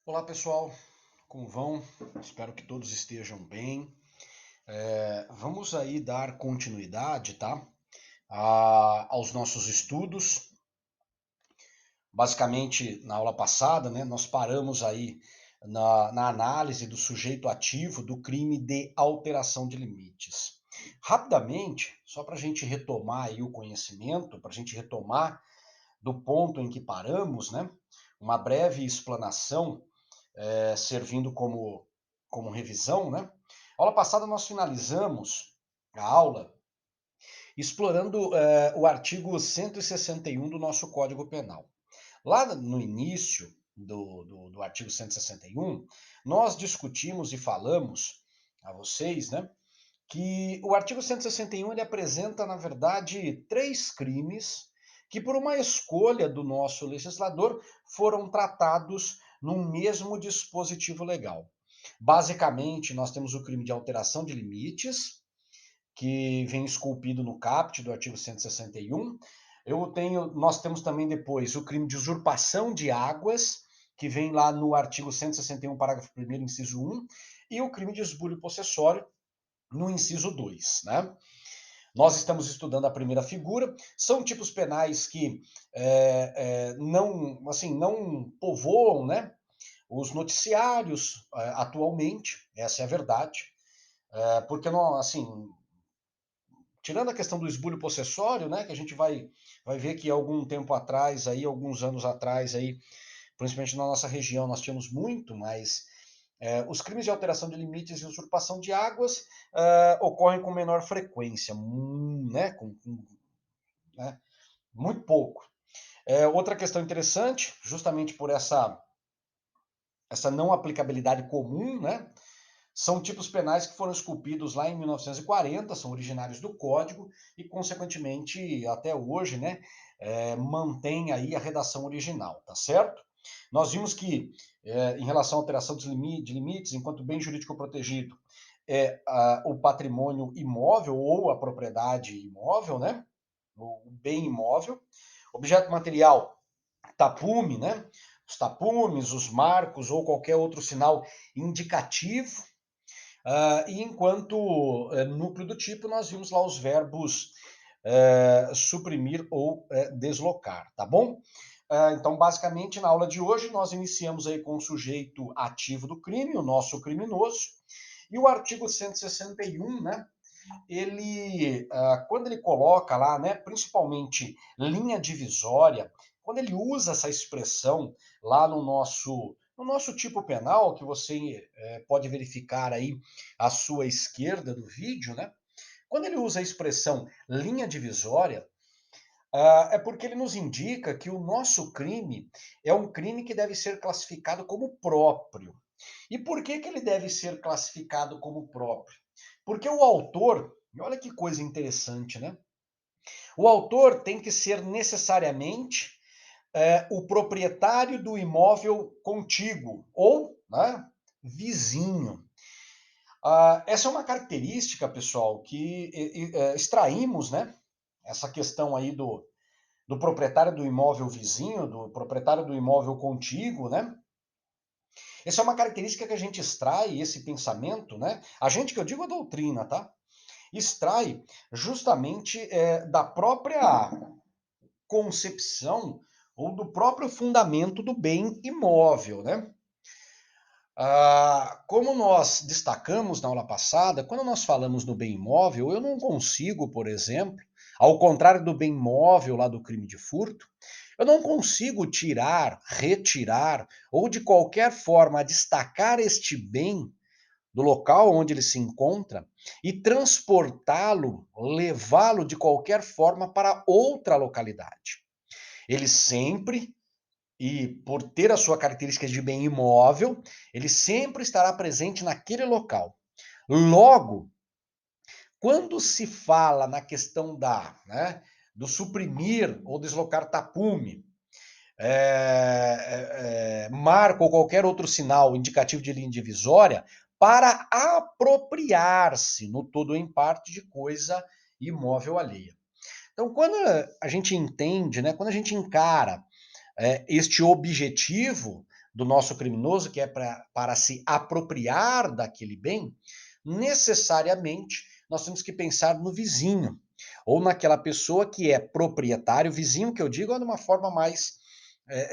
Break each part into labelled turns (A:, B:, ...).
A: Olá pessoal, como vão? Espero que todos estejam bem. Vamos aí dar continuidade, tá? Aos nossos estudos. Basicamente, na aula passada, né, nós paramos aí na análise do sujeito ativo do crime de alteração de limites. Rapidamente, só para a gente retomar aí o conhecimento, para a gente retomar do ponto em que paramos, né? Uma breve explanação servindo como revisão, né? Aula passada nós finalizamos a aula explorando o artigo 161 do nosso Código Penal. Lá no início do artigo 161, nós discutimos e falamos a vocês, né, que o artigo 161 ele apresenta, na verdade, três crimes que, por uma escolha do nosso legislador, foram tratados num mesmo dispositivo legal. Basicamente, nós temos o crime de alteração de limites, que vem esculpido no caput do artigo 161. Nós temos também depois o crime de usurpação de águas, que vem lá no artigo 161, parágrafo 1º, inciso 1, e o crime de esbulho possessório, no inciso 2, né? Nós estamos estudando a primeira figura, são tipos penais que não povoam, né, os noticiários atualmente, essa é a verdade, porque não, assim, tirando a questão do esbulho possessório, né, que a gente vai ver que algum tempo atrás, aí, alguns anos atrás, aí, principalmente na nossa região, nós tínhamos muito, mas os crimes de alteração de limites e usurpação de águas ocorrem com menor frequência, né, né, muito pouco. Outra questão interessante, justamente por essa não aplicabilidade comum, né, são tipos penais que foram esculpidos lá em 1940, são originários do Código e, consequentemente, até hoje, né, mantém aí a redação original, tá certo? Nós vimos que, em relação à alteração de limites, enquanto bem jurídico protegido, o patrimônio imóvel ou a propriedade imóvel, né? O bem imóvel. Objeto material, tapume, né? Os tapumes, os marcos ou qualquer outro sinal indicativo. E enquanto núcleo do tipo, nós vimos lá os verbos suprimir ou deslocar, tá bom? Então, basicamente, na aula de hoje, nós iniciamos aí com o sujeito ativo do crime, o nosso criminoso, e o artigo 161, né? Quando ele coloca lá, né, principalmente linha divisória, quando ele usa essa expressão lá no nosso tipo penal, que você pode verificar aí à sua esquerda do vídeo, né? Quando ele usa a expressão linha divisória, é porque ele nos indica que o nosso crime é um crime que deve ser classificado como próprio. E por que ele deve ser classificado como próprio? Porque o autor, e olha que coisa interessante, né? O autor tem que ser necessariamente o proprietário do imóvel contíguo ou, né, vizinho. Essa é uma característica, pessoal, que extraímos, né? Essa questão aí do proprietário do imóvel vizinho, do proprietário do imóvel contíguo, né? Essa é uma característica que a gente extrai esse pensamento, né? A gente que eu digo a doutrina, tá? Extrai justamente da própria concepção ou do próprio fundamento do bem imóvel, né? Como nós destacamos na aula passada, quando nós falamos no bem imóvel, eu não consigo, por exemplo, ao contrário do bem móvel lá do crime de furto, eu não consigo tirar, retirar ou de qualquer forma destacar este bem do local onde ele se encontra e transportá-lo, levá-lo de qualquer forma para outra localidade. Ele sempre, e por ter a sua característica de bem imóvel, ele sempre estará presente naquele local. Logo, quando se fala na questão do suprimir ou deslocar tapume, marco ou qualquer outro sinal indicativo de linha divisória para apropriar-se no todo ou em parte de coisa imóvel alheia. Então, quando a gente entende, né, quando a gente encara este objetivo, do nosso criminoso, que é para se apropriar daquele bem, necessariamente nós temos que pensar no vizinho, ou naquela pessoa que é proprietário, vizinho que eu digo é de uma forma mais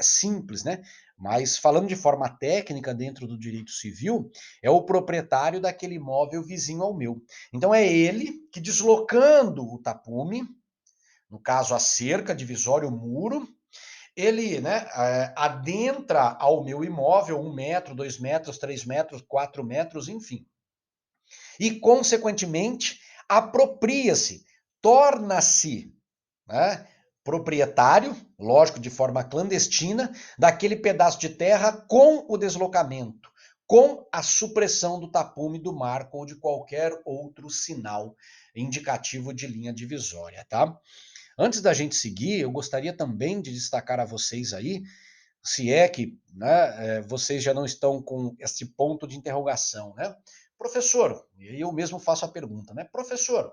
A: simples, né? Mas falando de forma técnica dentro do direito civil, é o proprietário daquele imóvel vizinho ao meu. Então é ele que, deslocando o tapume, no caso a cerca divisória, o muro, ele, né, adentra ao meu imóvel 1 metro, 2 metros, 3 metros, 4 metros, enfim. E, consequentemente, apropria-se, torna-se, né, proprietário, lógico, de forma clandestina, daquele pedaço de terra com o deslocamento, com a supressão do tapume, do marco ou de qualquer outro sinal indicativo de linha divisória, tá? Antes da gente seguir, eu gostaria também de destacar a vocês aí, se é que, né, vocês já não estão com esse ponto de interrogação, né? Professor, eu mesmo faço a pergunta, né? Professor,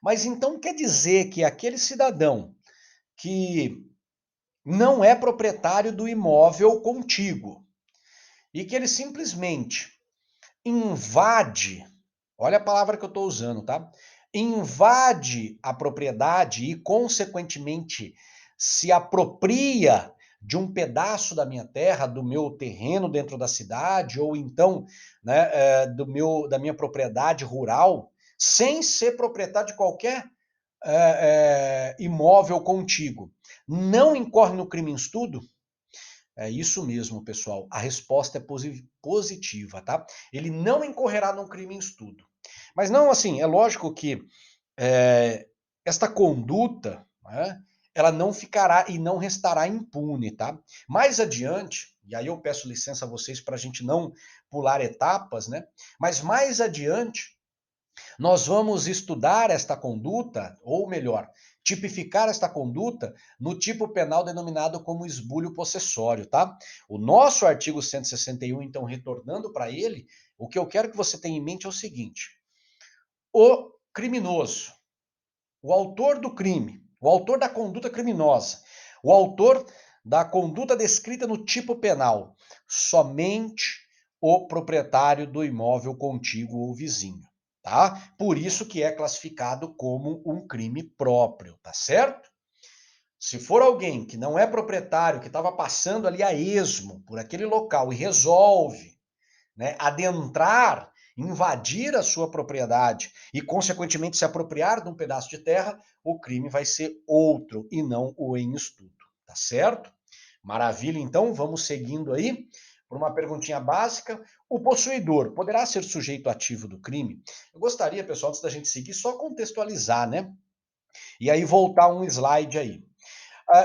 A: mas então quer dizer que aquele cidadão que não é proprietário do imóvel contíguo e que ele simplesmente invade, olha a palavra que eu estou usando, tá? Invade a propriedade e, consequentemente, se apropria de um pedaço da minha terra, do meu terreno dentro da cidade, ou então, né, da minha propriedade rural, sem ser proprietário de qualquer imóvel contíguo, não incorre no crime em estudo? É isso mesmo, pessoal. A resposta é positiva, tá? Ele não incorrerá num crime em estudo. Mas não, assim, é lógico que esta conduta, né, ela não ficará e não restará impune, tá? Mais adiante, e aí eu peço licença a vocês para a gente não pular etapas, né? Mas mais adiante, nós vamos estudar esta conduta, ou melhor, tipificar esta conduta no tipo penal denominado como esbulho possessório, tá? O nosso artigo 161, então, retornando para ele, o que eu quero que você tenha em mente é o seguinte: o criminoso, o autor do crime, o autor da conduta criminosa, o autor da conduta descrita no tipo penal, somente o proprietário do imóvel contíguo ou vizinho, tá? Por isso que é classificado como um crime próprio, tá certo? Se for alguém que não é proprietário, que estava passando ali a esmo por aquele local e resolve, né, adentrar, invadir a sua propriedade e, consequentemente, se apropriar de um pedaço de terra, o crime vai ser outro e não o em estudo, tá certo? Maravilha, então, vamos seguindo aí por uma perguntinha básica. O possuidor poderá ser sujeito ativo do crime? Eu gostaria, pessoal, antes da gente seguir, só contextualizar, né? E aí voltar um slide aí.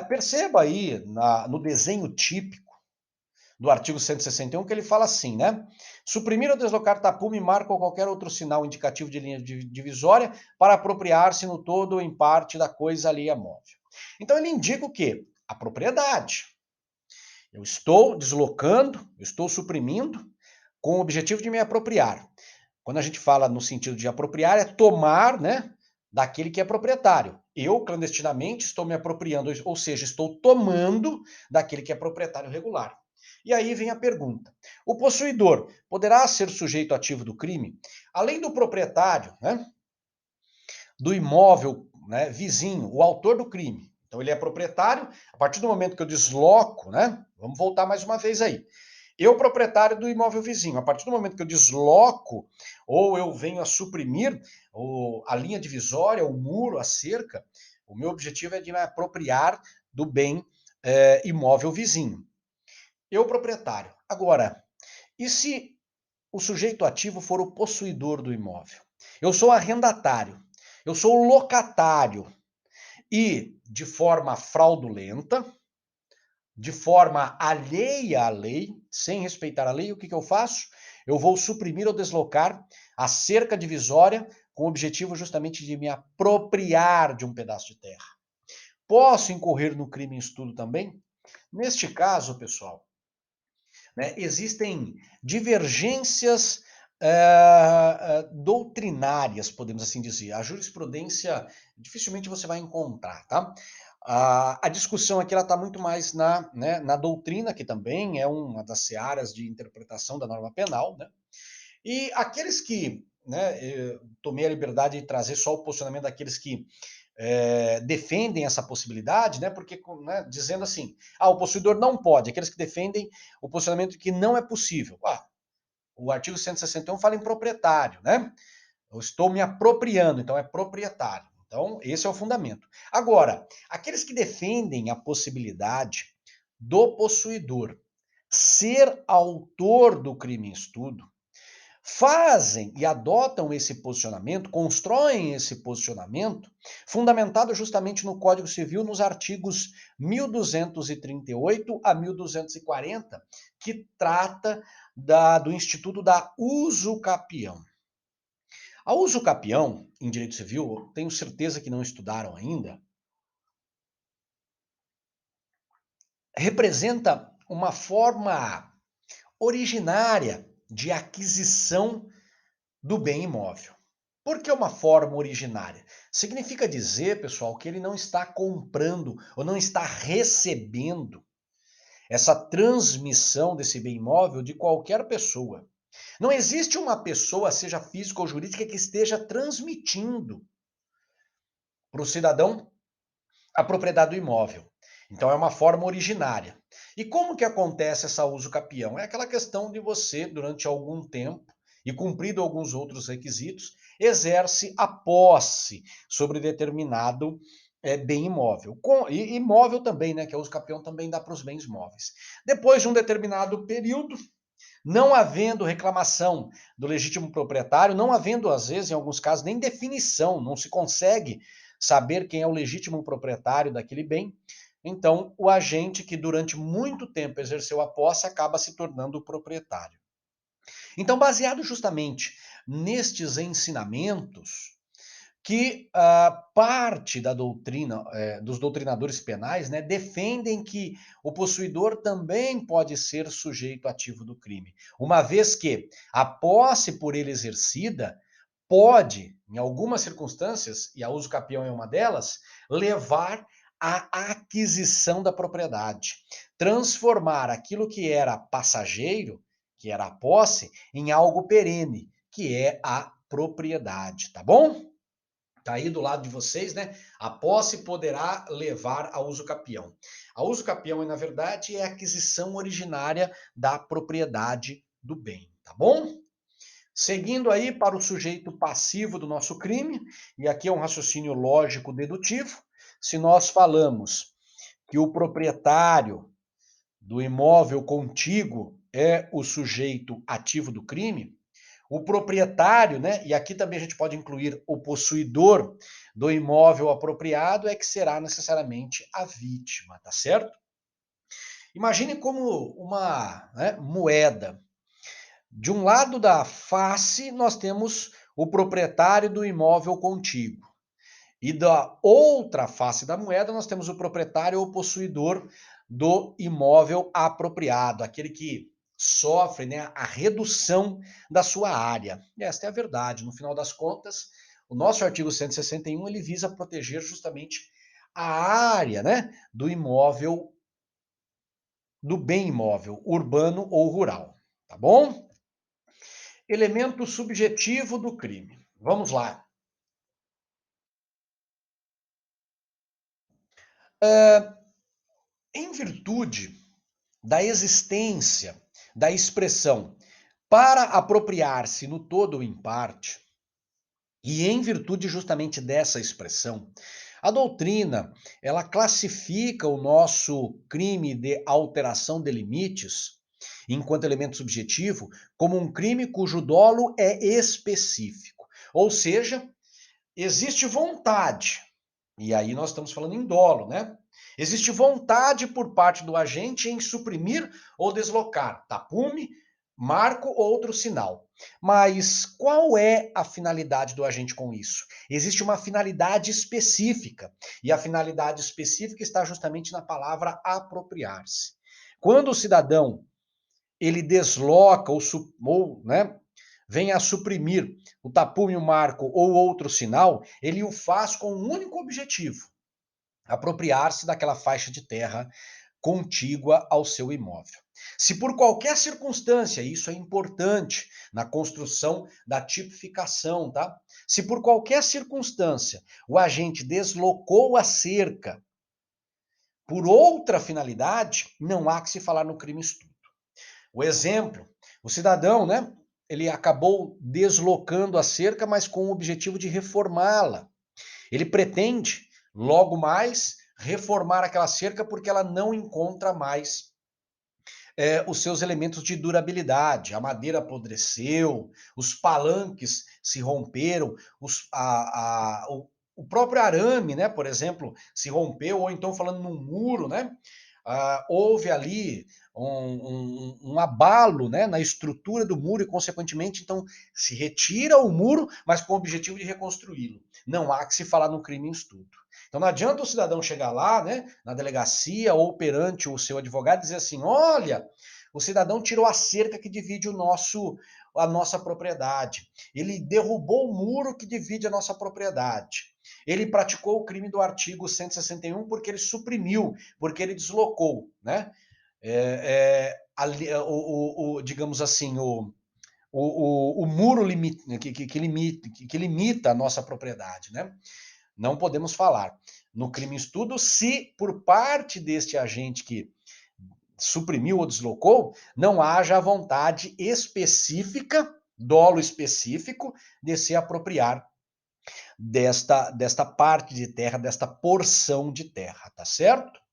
A: Perceba aí no desenho típico do artigo 161, que ele fala assim, né? Suprimir ou deslocar tapume, marca ou qualquer outro sinal indicativo de linha divisória para apropriar-se no todo ou em parte da coisa alheia móvel. Então ele indica o quê? A propriedade. Eu estou deslocando, eu estou suprimindo com o objetivo de me apropriar. Quando a gente fala no sentido de apropriar, é tomar, né, daquele que é proprietário. Eu, clandestinamente, estou me apropriando, ou seja, estou tomando daquele que é proprietário regular. E aí vem a pergunta: o possuidor poderá ser sujeito ativo do crime? Além do proprietário, né, do imóvel, né, vizinho, o autor do crime. Então ele é proprietário, a partir do momento que eu desloco, né? Vamos voltar mais uma vez aí. Eu, proprietário do imóvel vizinho, a partir do momento que eu desloco ou eu venho a suprimir a linha divisória, o muro, a cerca, o meu objetivo é de me apropriar do bem imóvel vizinho. Eu, proprietário. Agora, e se o sujeito ativo for o possuidor do imóvel? Eu sou arrendatário, eu sou o locatário e, de forma fraudulenta, de forma alheia à lei, sem respeitar a lei, o que eu faço? Eu vou suprimir ou deslocar a cerca divisória com o objetivo justamente de me apropriar de um pedaço de terra. Posso incorrer no crime em estudo também? Neste caso, pessoal, né, existem divergências doutrinárias, podemos assim dizer. A jurisprudência dificilmente você vai encontrar, tá? A discussão aqui está muito mais na doutrina, que também é uma das searas de interpretação da norma penal, né? E aqueles que, né, tomei a liberdade de trazer só o posicionamento daqueles que defendem essa possibilidade, né, porque, né, dizendo assim, o possuidor não pode, aqueles que defendem o posicionamento de que não é possível. O artigo 161 fala em proprietário, né? Eu estou me apropriando, então é proprietário. Então, esse é o fundamento. Agora, aqueles que defendem a possibilidade do possuidor ser autor do crime em estudo, fazem e adotam esse posicionamento, constroem esse posicionamento, fundamentado justamente no Código Civil, nos artigos 1238 a 1240, que trata do Instituto da usucapião. A usucapião, em direito civil, tenho certeza que não estudaram ainda, representa uma forma originária de aquisição do bem imóvel. Por que uma forma originária? Significa dizer, pessoal, que ele não está comprando ou não está recebendo essa transmissão desse bem imóvel de qualquer pessoa. Não existe uma pessoa, seja física ou jurídica, que esteja transmitindo para o cidadão a propriedade do imóvel. Então é uma forma originária. E como que acontece essa uso capião? É aquela questão de você, durante algum tempo, e cumprido alguns outros requisitos, exerce a posse sobre determinado bem imóvel. E imóvel também, né? Que a uso capião também dá para os bens móveis. Depois de um determinado período, não havendo reclamação do legítimo proprietário, não havendo, às vezes, em alguns casos, nem definição, não se consegue saber quem é o legítimo proprietário daquele bem. Então, o agente que durante muito tempo exerceu a posse acaba se tornando o proprietário. Então, baseado justamente nestes ensinamentos, que parte da doutrina, dos doutrinadores penais, né, defendem que o possuidor também pode ser sujeito ativo do crime, uma vez que a posse por ele exercida pode, em algumas circunstâncias, e a uso capião é uma delas, levar à aquisição da propriedade, transformar aquilo que era passageiro, que era a posse, em algo perene, que é a propriedade, tá bom? Está aí do lado de vocês, né? A posse poderá levar a uso capião. A uso capião, na verdade, é a aquisição originária da propriedade do bem, tá bom? Seguindo aí para o sujeito passivo do nosso crime, e aqui é um raciocínio lógico dedutivo, se nós falamos que o proprietário do imóvel contíguo é o sujeito ativo do crime, o proprietário, né, e aqui também a gente pode incluir o possuidor do imóvel apropriado, é que será necessariamente a vítima, tá certo? Imagine como uma, né, moeda. De um lado da face, nós temos o proprietário do imóvel contíguo. E da outra face da moeda, nós temos o proprietário ou possuidor do imóvel apropriado, aquele que sofre, né, a redução da sua área. E esta é a verdade. No final das contas, o nosso artigo 161 ele visa proteger justamente a área, né, do imóvel, do bem imóvel, urbano ou rural. Tá bom? Elemento subjetivo do crime. Vamos lá. Em virtude da existência da expressão para apropriar-se no todo ou em parte, e em virtude justamente dessa expressão, a doutrina, ela classifica o nosso crime de alteração de limites, enquanto elemento subjetivo, como um crime cujo dolo é específico. Ou seja, existe vontade. E aí nós estamos falando em dolo, né? Existe vontade por parte do agente em suprimir ou deslocar tapume, marco ou outro sinal. Mas qual é a finalidade do agente com isso? Existe uma finalidade específica. E a finalidade específica está justamente na palavra apropriar-se. Quando o cidadão ele desloca ou né, vem a suprimir o tapume, o marco ou outro sinal, ele o faz com um único objetivo: apropriar-se daquela faixa de terra contígua ao seu imóvel. Se por qualquer circunstância, isso é importante na construção da tipificação, tá? Se por qualquer circunstância o agente deslocou a cerca por outra finalidade, não há que se falar no crime estupro. O exemplo, o cidadão, né? Ele acabou deslocando a cerca, mas com o objetivo de reformá-la. Ele pretende, logo mais, reformar aquela cerca porque ela não encontra mais os seus elementos de durabilidade. A madeira apodreceu, os palanques se romperam, o próprio arame, né, por exemplo, se rompeu, ou então falando num muro, né, houve ali um abalo, né, na estrutura do muro e, consequentemente, então, se retira o muro, mas com o objetivo de reconstruí-lo. Não há que se falar no crime em estudo. Então não adianta o cidadão chegar lá, né, na delegacia ou perante o seu advogado e dizer assim: olha, o cidadão tirou a cerca que divide a nossa propriedade. Ele derrubou o muro que divide a nossa propriedade. Ele praticou o crime do artigo 161 porque ele suprimiu, porque ele deslocou, né? Digamos assim, o muro que limita a nossa propriedade, né? Não podemos falar no crime estudo se por parte deste agente que suprimiu ou deslocou, não haja a vontade específica, dolo específico, de se apropriar desta parte de terra, desta porção de terra, tá certo?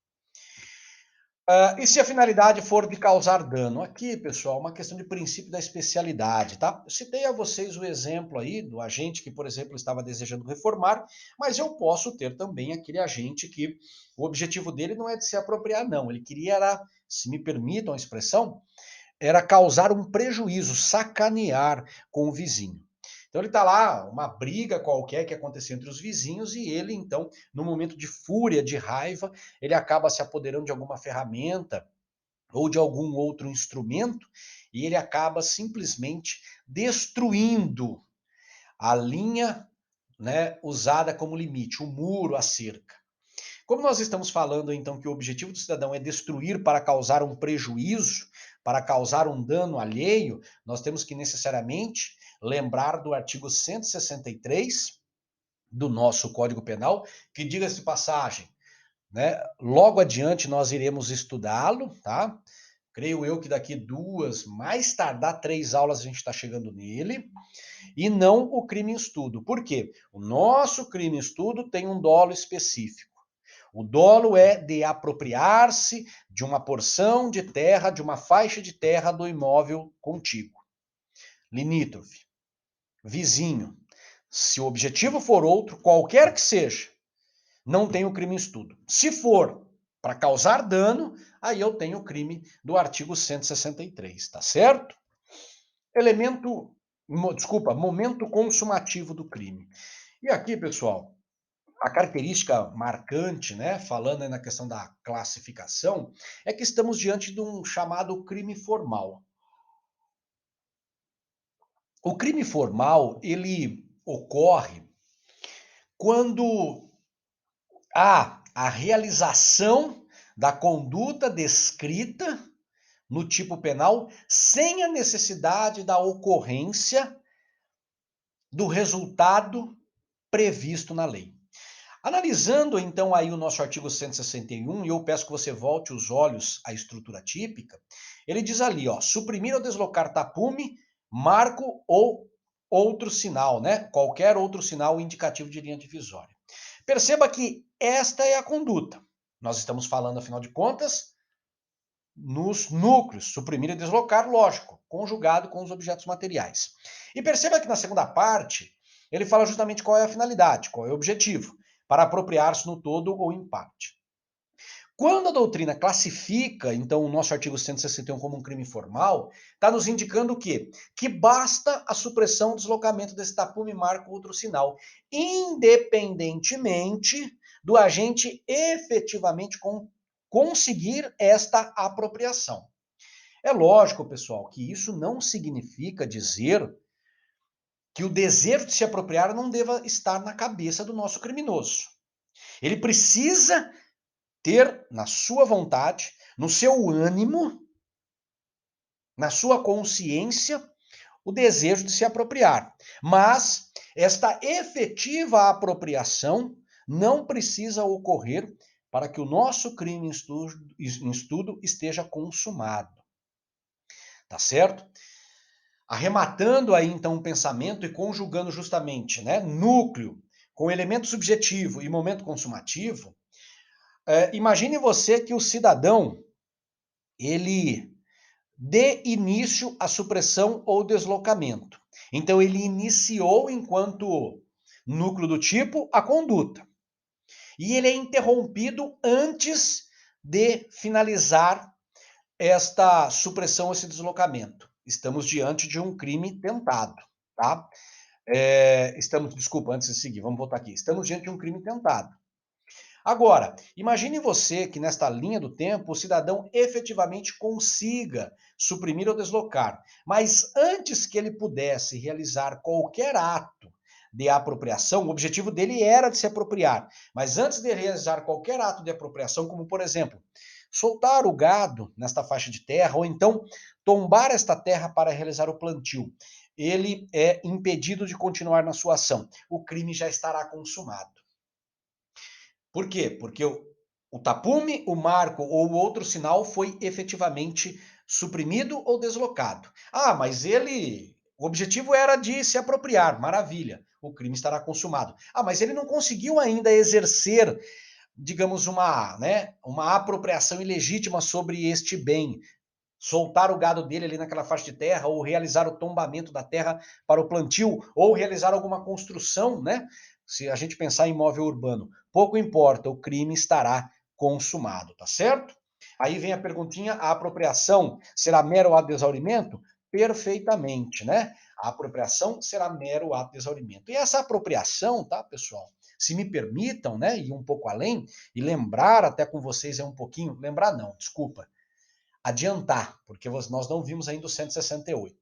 A: E se a finalidade for de causar dano? Aqui, pessoal, uma questão de princípio da especialidade, tá? Eu citei a vocês o exemplo aí do agente que, por exemplo, estava desejando reformar, mas eu posso ter também aquele agente que o objetivo dele não é de se apropriar, não. Ele queria, era, se me permitam a expressão, era causar um prejuízo, sacanear com o vizinho. Então ele está lá, uma briga qualquer que aconteceu entre os vizinhos e ele, então, no momento de fúria, de raiva, ele acaba se apoderando de alguma ferramenta ou de algum outro instrumento e ele acaba simplesmente destruindo a linha, né, usada como limite, o muro, a cerca. Como nós estamos falando, então, que o objetivo do cidadão é destruir para causar um prejuízo, para causar um dano alheio, nós temos que necessariamente lembrar do artigo 163 do nosso Código Penal, que, diga-se de passagem, né, logo adiante nós iremos estudá-lo, tá? Creio eu que daqui 2, mais tardar 3 aulas a gente está chegando nele, e não o crime em estudo. Por quê? O nosso crime em estudo tem um dolo específico. O dolo é de apropriar-se de uma porção de terra, de uma faixa de terra do imóvel contíguo. Limítrofe, vizinho. Se o objetivo for outro, qualquer que seja, não tem o crime em estudo. Se for para causar dano, aí eu tenho o crime do artigo 163, tá certo? Momento consumativo do crime. E aqui, pessoal, a característica marcante, né, falando aí na questão da classificação, é que estamos diante de um chamado crime formal. O crime formal, ele ocorre quando há a realização da conduta descrita no tipo penal sem a necessidade da ocorrência do resultado previsto na lei. Analisando então aí o nosso artigo 161, e eu peço que você volte os olhos à estrutura típica, ele diz ali, ó, suprimir ou deslocar tapume, marco ou outro sinal, né? Qualquer outro sinal indicativo de linha divisória. Perceba que esta é a conduta. Nós estamos falando, afinal de contas, nos núcleos, suprimir e deslocar, lógico, conjugado com os objetos materiais. E perceba que na segunda parte, ele fala justamente qual é a finalidade, qual é o objetivo, para apropriar-se no todo ou em parte. Quando a doutrina classifica, então, o nosso artigo 161 como um crime formal, está nos indicando o quê? Que basta a supressão, deslocamento desse tapume, marco ou outro sinal, independentemente do agente efetivamente conseguir esta apropriação. É lógico, pessoal, que isso não significa dizer que o desejo de se apropriar não deva estar na cabeça do nosso criminoso. Ele precisa ter na sua vontade, no seu ânimo, na sua consciência, o desejo de se apropriar. Mas esta efetiva apropriação não precisa ocorrer para que o nosso crime em estudo esteja consumado. Tá certo? Arrematando aí então o pensamento e conjugando justamente, né, núcleo com elemento subjetivo e momento consumativo, imagine você que o cidadão ele dê início à supressão ou deslocamento. Então ele iniciou enquanto núcleo do tipo a conduta. E ele é interrompido antes de finalizar esta supressão, esse deslocamento. Estamos diante de um crime tentado, tá? Desculpa, antes de seguir, vamos voltar aqui. Estamos diante de um crime tentado. Agora, imagine você que nesta linha do tempo o cidadão efetivamente consiga suprimir ou deslocar, mas antes que ele pudesse realizar qualquer ato de apropriação, o objetivo dele era de se apropriar, mas antes de realizar qualquer ato de apropriação, como por exemplo, soltar o gado nesta faixa de terra ou então tombar esta terra para realizar o plantio, ele é impedido de continuar na sua ação. O crime já estará consumado. Por quê? Porque o tapume, o marco ou o outro sinal foi efetivamente suprimido ou deslocado. Ah, mas o objetivo era de se apropriar, maravilha, o crime estará consumado. Ah, mas ele não conseguiu ainda exercer, digamos, uma apropriação ilegítima sobre este bem. Soltar o gado dele ali naquela faixa de terra, ou realizar o tombamento da terra para o plantio, ou realizar alguma construção, né? Se a gente pensar em imóvel urbano, pouco importa, o crime estará consumado, tá certo? Aí vem a perguntinha: a apropriação será mero ato de exaurimento? Perfeitamente, né? A apropriação será mero ato de exaurimento. E essa apropriação, tá, pessoal? Se me permitam, né, ir um pouco além e lembrar até com vocês um pouquinho, lembrar não, desculpa, adiantar, porque nós não vimos ainda o 168.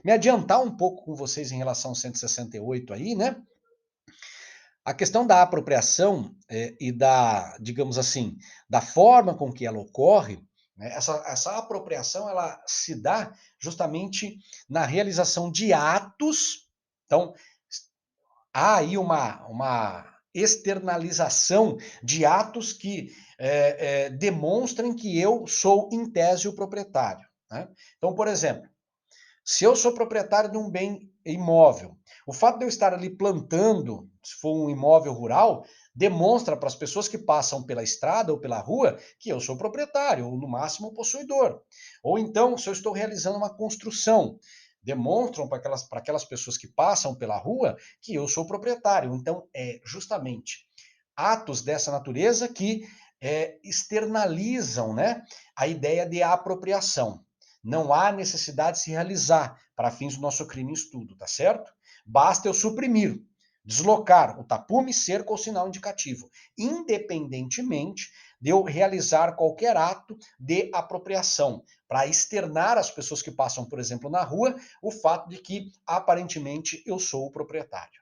A: Me adiantar um pouco com vocês em relação ao 168 aí, né? A questão da apropriação e da, digamos assim, da forma com que ela ocorre, né, essa apropriação ela se dá justamente na realização de atos. Então, há aí uma externalização de atos que demonstrem que eu sou, em tese, o proprietário. Né? Então, por exemplo, se eu sou proprietário de um bem imóvel, o fato de eu estar ali plantando, se for um imóvel rural, demonstra para as pessoas que passam pela estrada ou pela rua que eu sou proprietário, ou no máximo o possuidor. Ou então, se eu estou realizando uma construção, demonstram para aquelas pessoas que passam pela rua que eu sou proprietário. Então, é justamente atos dessa natureza que externalizam, né, a ideia de apropriação. Não há necessidade de se realizar para fins do nosso crime em estudo, tá certo? Basta eu suprimir, deslocar o tapume, cerco ou sinal indicativo, independentemente de eu realizar qualquer ato de apropriação, para externar às pessoas que passam, por exemplo, na rua, o fato de que aparentemente eu sou o proprietário.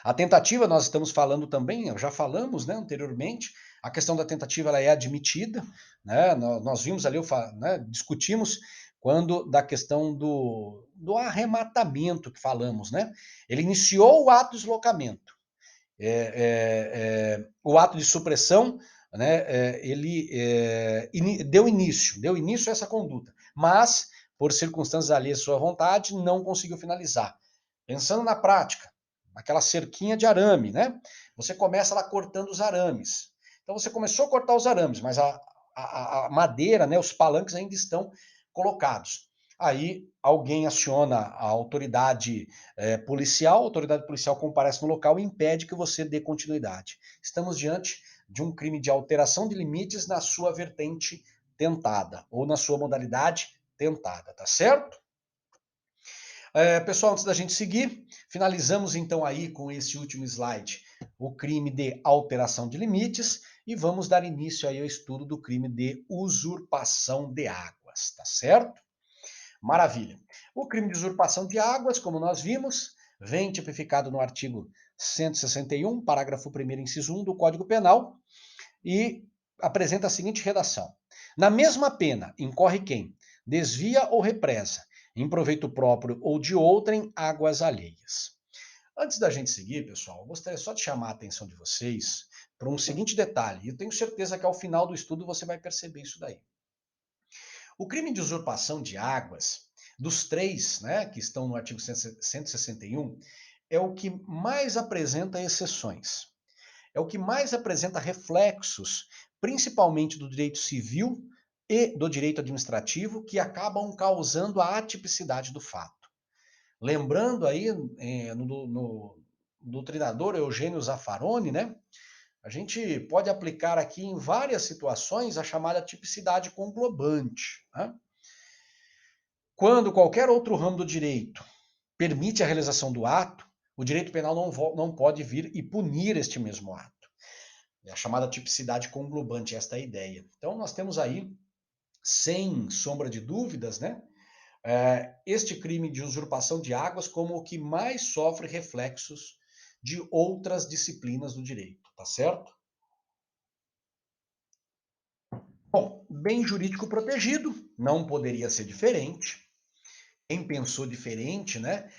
A: A tentativa, nós estamos falando também, já falamos, né, anteriormente, a questão da tentativa ela é admitida, né, nós vimos ali, né, discutimos quando da questão do arrematamento que falamos, né? Ele iniciou o ato de deslocamento, o ato de supressão, né, deu início a essa conduta, mas por circunstâncias alheias à sua vontade não conseguiu finalizar. Pensando na prática, aquela cerquinha de arame, né? Você começa lá cortando os arames. Então você começou a cortar os arames, mas a madeira, né, os palanques ainda estão colocados. Aí alguém aciona a autoridade policial, a autoridade policial comparece no local e impede que você dê continuidade. Estamos diante de um crime de alteração de limites na sua vertente tentada, ou na sua modalidade tentada, tá certo? Pessoal, antes da gente seguir, finalizamos então aí com esse último slide o crime de alteração de limites e vamos dar início aí ao estudo do crime de usurpação de águas, tá certo? Maravilha. O crime de usurpação de águas, como nós vimos, vem tipificado no artigo 161, parágrafo 1º, inciso 1 do Código Penal, e apresenta a seguinte redação: na mesma pena incorre quem desvia ou represa, em proveito próprio ou de outrem, águas alheias. Antes da gente seguir, pessoal, eu gostaria só de chamar a atenção de vocês para um seguinte detalhe, e eu tenho certeza que ao final do estudo você vai perceber isso daí. O crime de usurpação de águas, dos três, né, que estão no artigo 161, é o que mais apresenta exceções. É o que mais apresenta reflexos, principalmente do direito civil e do direito administrativo, que acabam causando a atipicidade do fato. Lembrando aí, no doutrinador Eugênio Zaffaroni, né, a gente pode aplicar aqui em várias situações a chamada tipicidade conglobante. Né? Quando qualquer outro ramo do direito permite a realização do ato, o direito penal não pode vir e punir este mesmo ato. É a chamada tipicidade conglobante, esta é a ideia. Então, nós temos aí, sem sombra de dúvidas, né, este crime de usurpação de águas como o que mais sofre reflexos de outras disciplinas do direito, tá certo? Bom, bem jurídico protegido, não poderia ser diferente. Quem pensou diferente, né,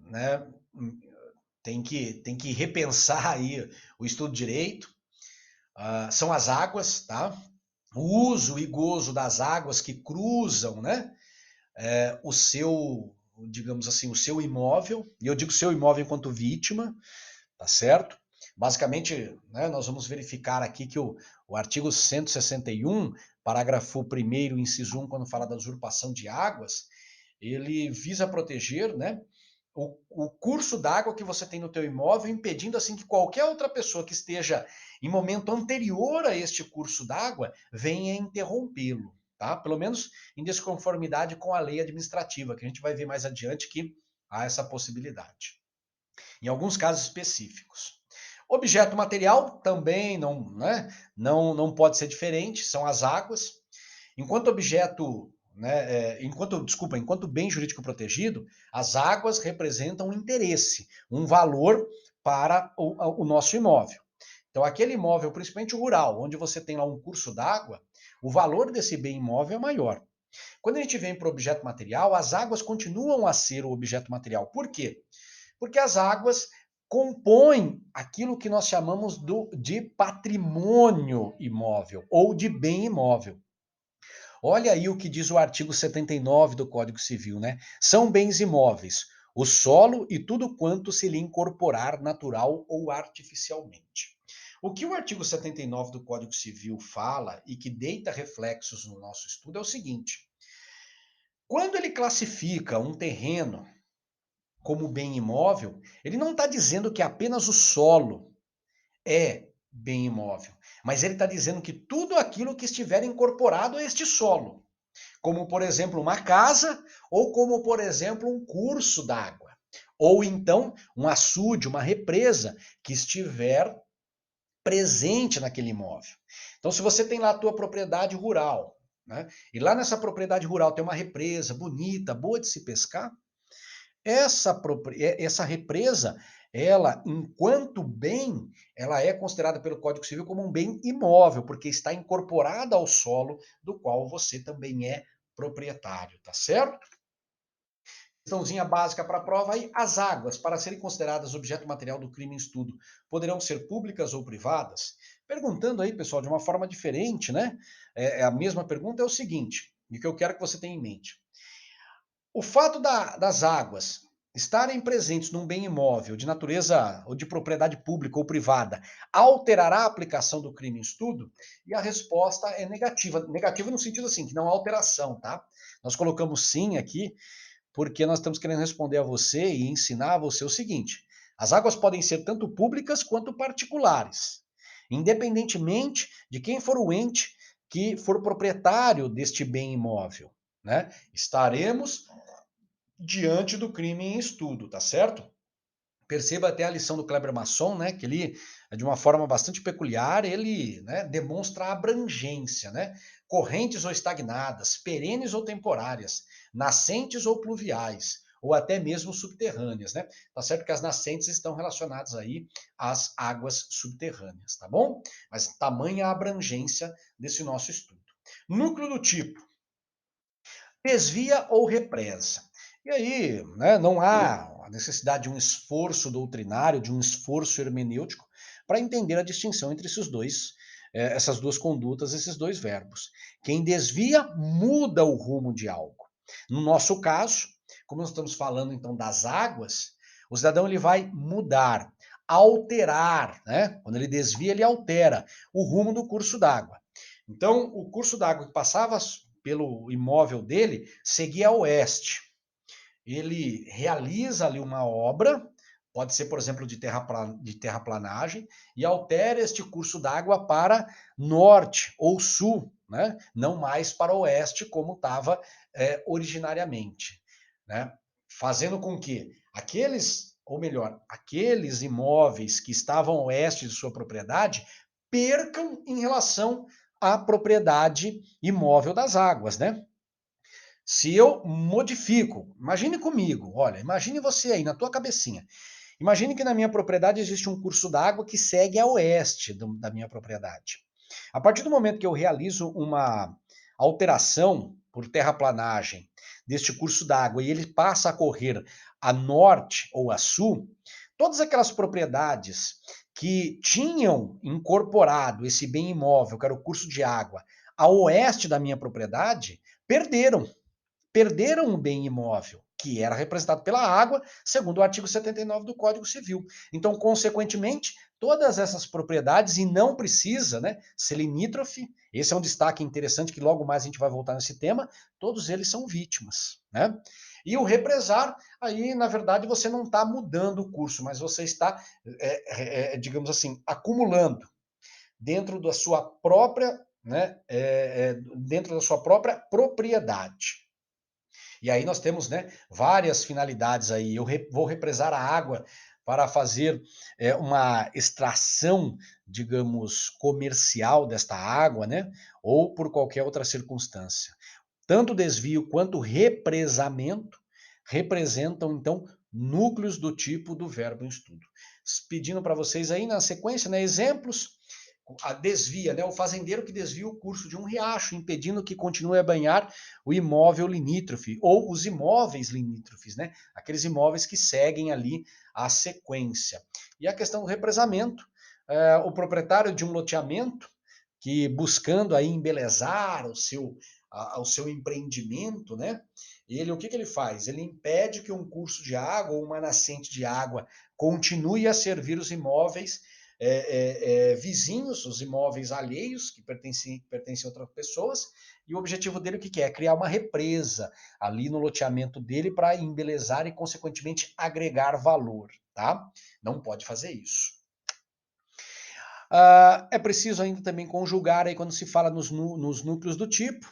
A: né, tem que repensar aí o estudo de direito. São as águas, tá? O uso e gozo das águas que cruzam, né, o seu, digamos assim, o seu imóvel, e eu digo seu imóvel enquanto vítima, tá certo? Basicamente, né, nós vamos verificar aqui que o artigo 161, parágrafo 1º, inciso 1, quando fala da usurpação de águas, ele visa proteger, né, o curso d'água que você tem no teu imóvel, impedindo assim que qualquer outra pessoa que esteja em momento anterior a este curso d'água venha interrompê-lo, tá? Pelo menos em desconformidade com a lei administrativa, que a gente vai ver mais adiante que há essa possibilidade. Em alguns casos específicos. Objeto material também não pode ser diferente, são as águas. Enquanto objeto, né, enquanto bem jurídico protegido, as águas representam um interesse, um valor para o nosso imóvel. Então, aquele imóvel, principalmente rural, onde você tem lá um curso d'água, o valor desse bem imóvel é maior. Quando a gente vem para o objeto material, as águas continuam a ser o objeto material. Por quê? Porque as águas compõem aquilo que nós chamamos de patrimônio imóvel ou de bem imóvel. Olha aí o que diz o artigo 79 do Código Civil, né? São bens imóveis, o solo e tudo quanto se lhe incorporar natural ou artificialmente. O que o artigo 79 do Código Civil fala e que deita reflexos no nosso estudo é o seguinte: quando ele classifica um terreno como bem imóvel, ele não está dizendo que apenas o solo é bem imóvel, mas ele está dizendo que tudo aquilo que estiver incorporado a este solo, como por exemplo uma casa, ou como por exemplo um curso d'água, ou então um açude, uma represa que estiver presente naquele imóvel. Então, se você tem lá a tua propriedade rural, né, e lá nessa propriedade rural tem uma represa bonita, boa de se pescar, essa represa, ela, enquanto bem, ela é considerada pelo Código Civil como um bem imóvel, porque está incorporada ao solo do qual você também é proprietário, tá certo? Questãozinha básica para a prova aí, as águas, para serem consideradas objeto material do crime em estudo, poderão ser públicas ou privadas? Perguntando aí, pessoal, de uma forma diferente, né? A mesma pergunta é o seguinte, e o que eu quero que você tenha em mente. O fato das águas estarem presentes num bem imóvel de natureza ou de propriedade pública ou privada alterará a aplicação do crime em estudo? E a resposta é negativa. Negativa no sentido assim, que não há alteração, tá? Nós colocamos sim aqui, porque nós estamos querendo responder a você e ensinar a você o seguinte: as águas podem ser tanto públicas quanto particulares, independentemente de quem for o ente que for proprietário deste bem imóvel, né? Estaremos diante do crime em estudo, tá certo? Perceba até a lição do Kleber Masson, né, que ele, de uma forma bastante peculiar, ele, né, demonstra a abrangência, né? Correntes ou estagnadas, perenes ou temporárias, nascentes ou pluviais, ou até mesmo subterrâneas, né? Tá certo que as nascentes estão relacionadas aí às águas subterrâneas, tá bom? Mas tamanha a abrangência desse nosso estudo. Núcleo do tipo: desvia ou represa. E aí, né, não há a necessidade de um esforço doutrinário, de um esforço hermenêutico, para entender a distinção entre esses dois, essas duas condutas, esses dois verbos. Quem desvia muda o rumo de algo. No nosso caso, como nós estamos falando então das águas, o cidadão ele vai mudar, alterar, né? Quando ele desvia, ele altera o rumo do curso d'água. Então, o curso d'água que passava pelo imóvel dele seguia a oeste. Ele realiza ali uma obra, pode ser, por exemplo, de terraplanagem, e altera este curso d'água para norte ou sul, né? Não mais para oeste, como estava originariamente. Né? Fazendo com que aqueles, ou melhor, aqueles imóveis que estavam a oeste de sua propriedade percam em relação à propriedade imóvel das águas, né? Se eu modifico, imagine comigo, olha, imagine você aí na tua cabecinha. Imagine que na minha propriedade existe um curso d'água que segue a oeste da minha propriedade. A partir do momento que eu realizo uma alteração por terraplanagem deste curso d'água e ele passa a correr a norte ou a sul, todas aquelas propriedades que tinham incorporado esse bem imóvel, que era o curso de água, a oeste da minha propriedade, perderam o bem imóvel, que era representado pela água, segundo o artigo 79 do Código Civil. Então, consequentemente, todas essas propriedades, e não precisa, né, ser limítrofe, esse é um destaque interessante que logo mais a gente vai voltar nesse tema, todos eles são vítimas, né? E o represar, aí, na verdade, você não está mudando o curso, mas você está, digamos assim, acumulando dentro da sua própria, né, dentro da sua própria propriedade. E aí nós temos, né, várias finalidades aí. Eu vou represar a água para fazer uma extração, digamos, comercial desta água, né? Ou por qualquer outra circunstância. Tanto desvio quanto represamento representam, então, núcleos do tipo do verbo em estudo. Pedindo para vocês aí, na sequência, né, exemplos. A desvia, né? O fazendeiro que desvia o curso de um riacho, impedindo que continue a banhar o imóvel limítrofe, ou os imóveis limítrofes, né? Aqueles imóveis que seguem ali a sequência. E a questão do represamento, o proprietário de um loteamento que buscando aí embelezar o seu empreendimento, né? Ele, o que que ele faz? Ele impede que um curso de água ou uma nascente de água continue a servir os imóveis vizinhos, os imóveis alheios que pertencem a outras pessoas, e o objetivo dele o que é? Criar uma represa ali no loteamento dele para embelezar e, consequentemente, agregar valor, tá? Não pode fazer isso. É preciso ainda também conjugar aí quando se fala nos núcleos do tipo,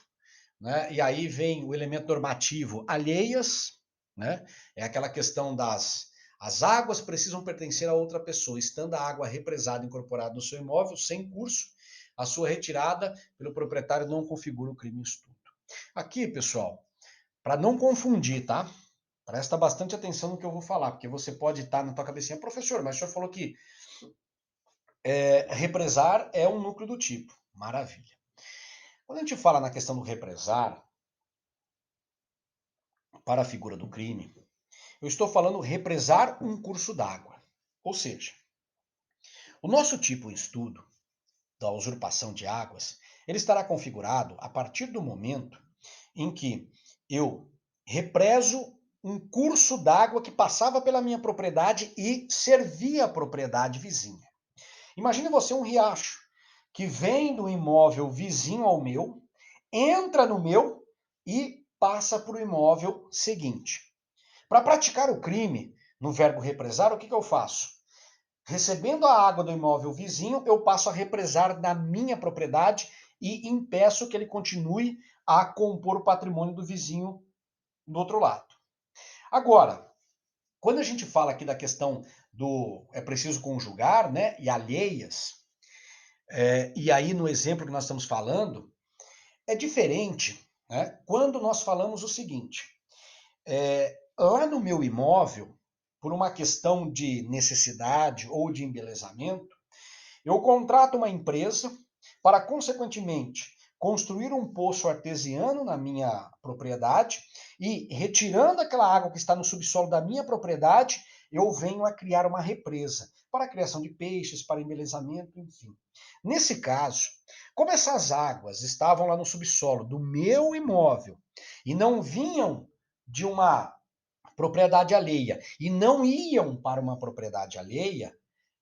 A: né? E aí vem o elemento normativo alheias, né? É aquela questão as águas precisam pertencer a outra pessoa, estando a água represada incorporada no seu imóvel, sem curso, a sua retirada pelo proprietário não configura o crime em estudo. Aqui, pessoal, para não confundir, tá? Presta bastante atenção no que eu vou falar, porque você pode estar na tua cabecinha, professor, mas o senhor falou que represar é um núcleo do tipo. Maravilha. Quando a gente fala na questão do represar, para a figura do crime, eu estou falando represar um curso d'água. Ou seja, o nosso tipo em estudo da usurpação de águas, ele estará configurado a partir do momento em que eu represo um curso d'água que passava pela minha propriedade e servia a propriedade vizinha. Imagine você um riacho que vem do imóvel vizinho ao meu, entra no meu e passa para o imóvel seguinte. Para praticar o crime, no verbo represar, o que eu faço? Recebendo a água do imóvel vizinho, eu passo a represar na minha propriedade e impeço que ele continue a compor o patrimônio do vizinho do outro lado. Agora, quando a gente fala aqui da questão do é preciso conjugar, né, e alheias, e aí no exemplo que nós estamos falando, é diferente, né, quando nós falamos o seguinte, lá no meu imóvel, por uma questão de necessidade ou de embelezamento, eu contrato uma empresa para, consequentemente, construir um poço artesiano na minha propriedade e, retirando aquela água que está no subsolo da minha propriedade, eu venho a criar uma represa para a criação de peixes, para embelezamento, enfim. Nesse caso, como essas águas estavam lá no subsolo do meu imóvel e não vinham de uma propriedade alheia e não iam para uma propriedade alheia,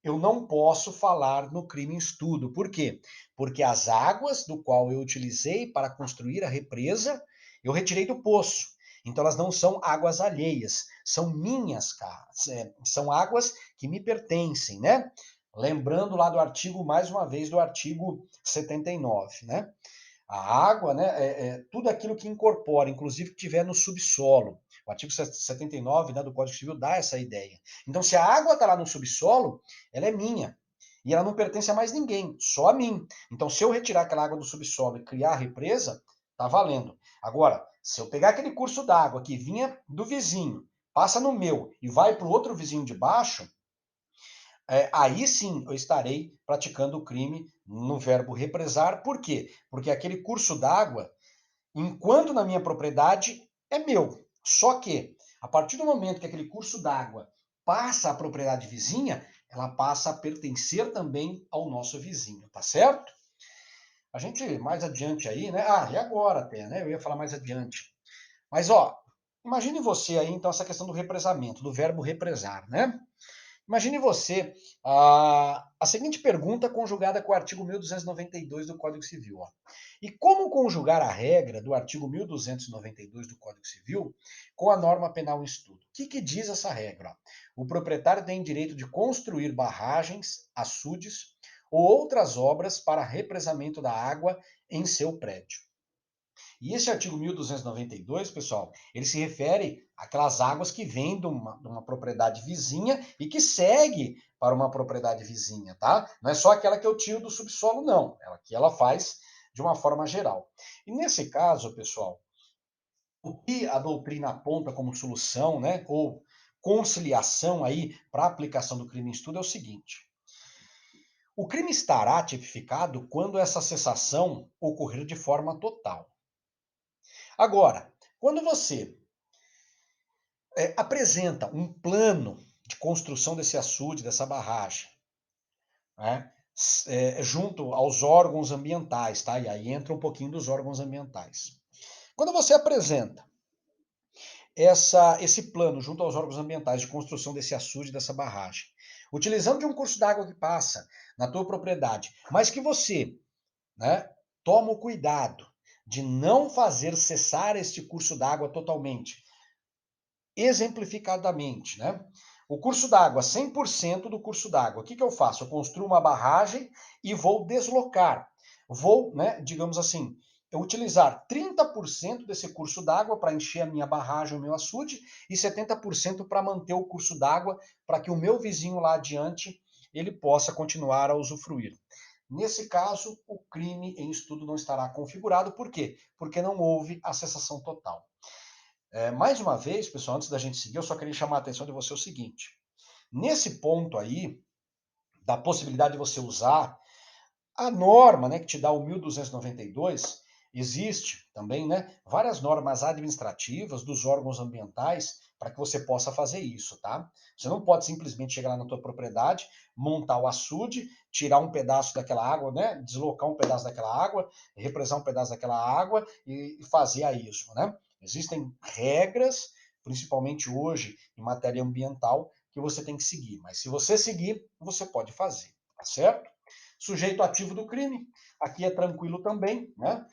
A: eu não posso falar no crime em estudo. Por quê? Porque as águas do qual eu utilizei para construir a represa, eu retirei do poço. Então elas não são águas alheias, são minhas, são águas que me pertencem, né? Lembrando lá do artigo, mais uma vez, do artigo 79, né? A água, né, é tudo aquilo que incorpora, inclusive que tiver no subsolo. O artigo 79, né, do Código Civil dá essa ideia. Então, se a água está lá no subsolo, ela é minha. E ela não pertence a mais ninguém, só a mim. Então, se eu retirar aquela água do subsolo e criar a represa, tá valendo. Agora, se eu pegar aquele curso d'água que vinha do vizinho, passa no meu e vai para o outro vizinho de baixo, aí sim eu estarei praticando o crime no verbo represar. Por quê? Porque aquele curso d'água, enquanto na minha propriedade, é meu. Só que, a partir do momento que aquele curso d'água passa à propriedade vizinha, ela passa a pertencer também ao nosso vizinho, tá certo? A gente, mais adiante aí, né? Ah, e agora até, né? Eu ia falar mais adiante. Mas, ó, imagine você aí, então, essa questão do represamento, do verbo represar, né? Imagine você a seguinte pergunta conjugada com o artigo 1292 do Código Civil. Ó. E como conjugar a regra do artigo 1292 do Código Civil com a norma penal em estudo? O que diz essa regra? Ó? O proprietário tem direito de construir barragens, açudes ou outras obras para represamento da água em seu prédio. E esse artigo 1292, pessoal, ele se refere àquelas águas que vêm de uma propriedade vizinha e que segue para uma propriedade vizinha, tá? Não é só aquela que eu tiro do subsolo, não. Ela que ela faz de uma forma geral. E nesse caso, pessoal, o que a doutrina aponta como solução, né, ou conciliação aí para a aplicação do crime em estudo é o seguinte: o crime estará tipificado quando essa cessação ocorrer de forma total. Agora, quando você apresenta um plano de construção desse açude, dessa barragem, né, junto aos órgãos ambientais, tá? E aí entra um pouquinho dos órgãos ambientais. Quando você apresenta esse plano junto aos órgãos ambientais de construção desse açude, dessa barragem, utilizando de um curso d'água que passa na tua propriedade, mas que você, né, toma o cuidado de não fazer cessar este curso d'água totalmente, exemplificadamente, né? O curso d'água, 100% do curso d'água. O que eu faço? Eu construo uma barragem e vou deslocar. Vou, né, digamos assim, eu utilizar 30% desse curso d'água para encher a minha barragem, o meu açude, e 70% para manter o curso d'água, para que o meu vizinho lá adiante ele possa continuar a usufruir. Nesse caso, o crime em estudo não estará configurado. Por quê? Porque não houve a cessação total. Mais uma vez, pessoal, antes da gente seguir, eu só queria chamar a atenção de você o seguinte. Nesse ponto aí, da possibilidade de você usar a norma, né, que te dá o 1292, existe também, né, várias normas administrativas dos órgãos ambientais para que você possa fazer isso, tá? Você não pode simplesmente chegar lá na tua propriedade, montar o açude, tirar um pedaço daquela água, né, deslocar um pedaço daquela água, represar um pedaço daquela água e fazer a isso, né? Existem regras, principalmente hoje em matéria ambiental, que você tem que seguir. Mas se você seguir, você pode fazer, tá certo? Sujeito ativo do crime, aqui é tranquilo também, né?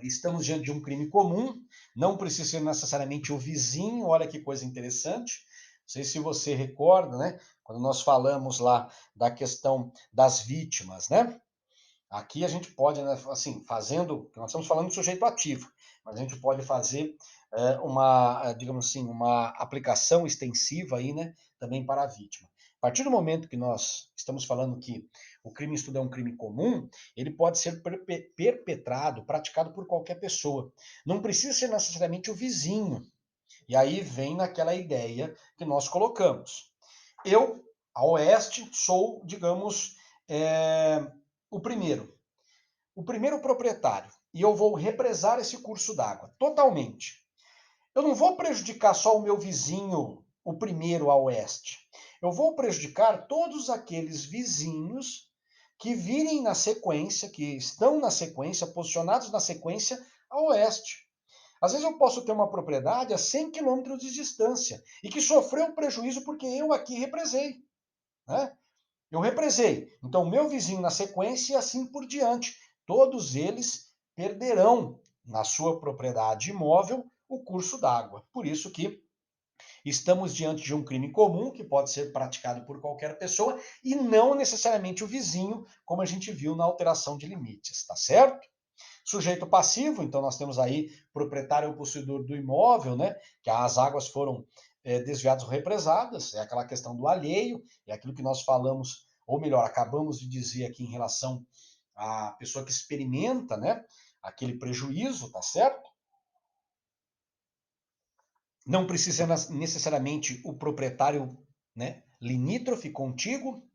A: Estamos diante de um crime comum, não precisa ser necessariamente o vizinho, olha que coisa interessante. Não sei se você recorda, né? Quando nós falamos lá da questão das vítimas, né? Aqui a gente pode, né, assim, fazendo, nós estamos falando de sujeito ativo, mas a gente pode fazer digamos assim, uma aplicação extensiva aí, né, também para a vítima. A partir do momento que nós estamos falando que o crime em estudo é um crime comum, ele pode ser perpetrado, praticado por qualquer pessoa. Não precisa ser necessariamente o vizinho. E aí vem naquela ideia que nós colocamos. Eu, a oeste, sou, digamos, o primeiro. O primeiro proprietário. E eu vou represar esse curso d'água totalmente. Eu não vou prejudicar só o meu vizinho, o primeiro a oeste. Eu vou prejudicar todos aqueles vizinhos que virem na sequência, que estão na sequência, posicionados na sequência a oeste. Às vezes eu posso ter uma propriedade a 100 quilômetros de distância e que sofreu prejuízo porque eu aqui represei. Né? Eu represei. Então, o meu vizinho na sequência e assim por diante. Todos eles perderão na sua propriedade imóvel o curso d'água. Por isso que estamos diante de um crime comum que pode ser praticado por qualquer pessoa e não necessariamente o vizinho, como a gente viu na alteração de limites, tá certo? Sujeito passivo, então nós temos aí proprietário ou possuidor do imóvel, né? Que as águas foram desviadas ou represadas, é aquela questão do alheio, é aquilo que nós falamos, ou melhor, acabamos de dizer aqui em relação à pessoa que experimenta, né? Aquele prejuízo, tá certo? Não precisa necessariamente o proprietário, né, limítrofe contigo,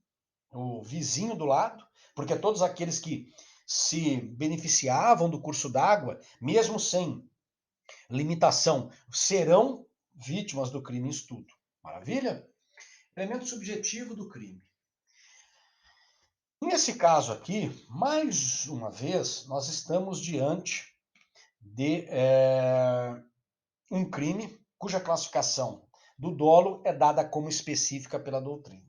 A: o vizinho do lado, porque todos aqueles que se beneficiavam do curso d'água, mesmo sem limitação, serão vítimas do crime em estudo. Maravilha? Elemento subjetivo do crime. Nesse caso aqui, mais uma vez, nós estamos diante de um crime cuja classificação do dolo é dada como específica pela doutrina.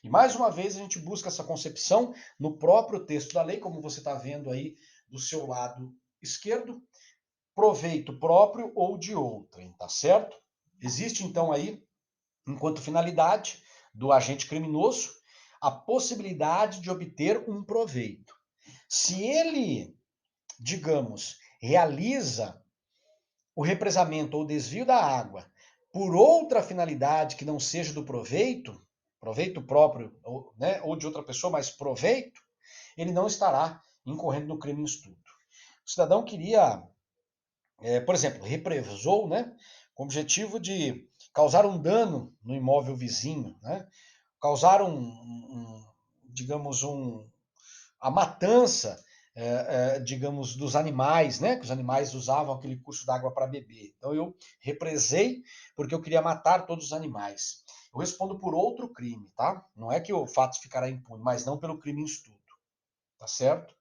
A: E mais uma vez a gente busca essa concepção no próprio texto da lei, como você está vendo aí do seu lado esquerdo, proveito próprio ou de outrem, tá certo? Existe então aí, enquanto finalidade do agente criminoso, a possibilidade de obter um proveito. Se ele, digamos, realiza o represamento ou desvio da água por outra finalidade que não seja do proveito, proveito próprio, ou, né, ou de outra pessoa, mas proveito, ele não estará incorrendo no crime em estudo. O cidadão queria, por exemplo, represou, né, com o objetivo de causar um dano no imóvel vizinho, né, causar digamos, a matança, digamos, dos animais, né? Que os animais usavam aquele curso d'água para beber. Então eu represei porque eu queria matar todos os animais. Eu respondo por outro crime, tá? Não é que o fato ficará impune, mas não pelo crime em estudo, tá certo?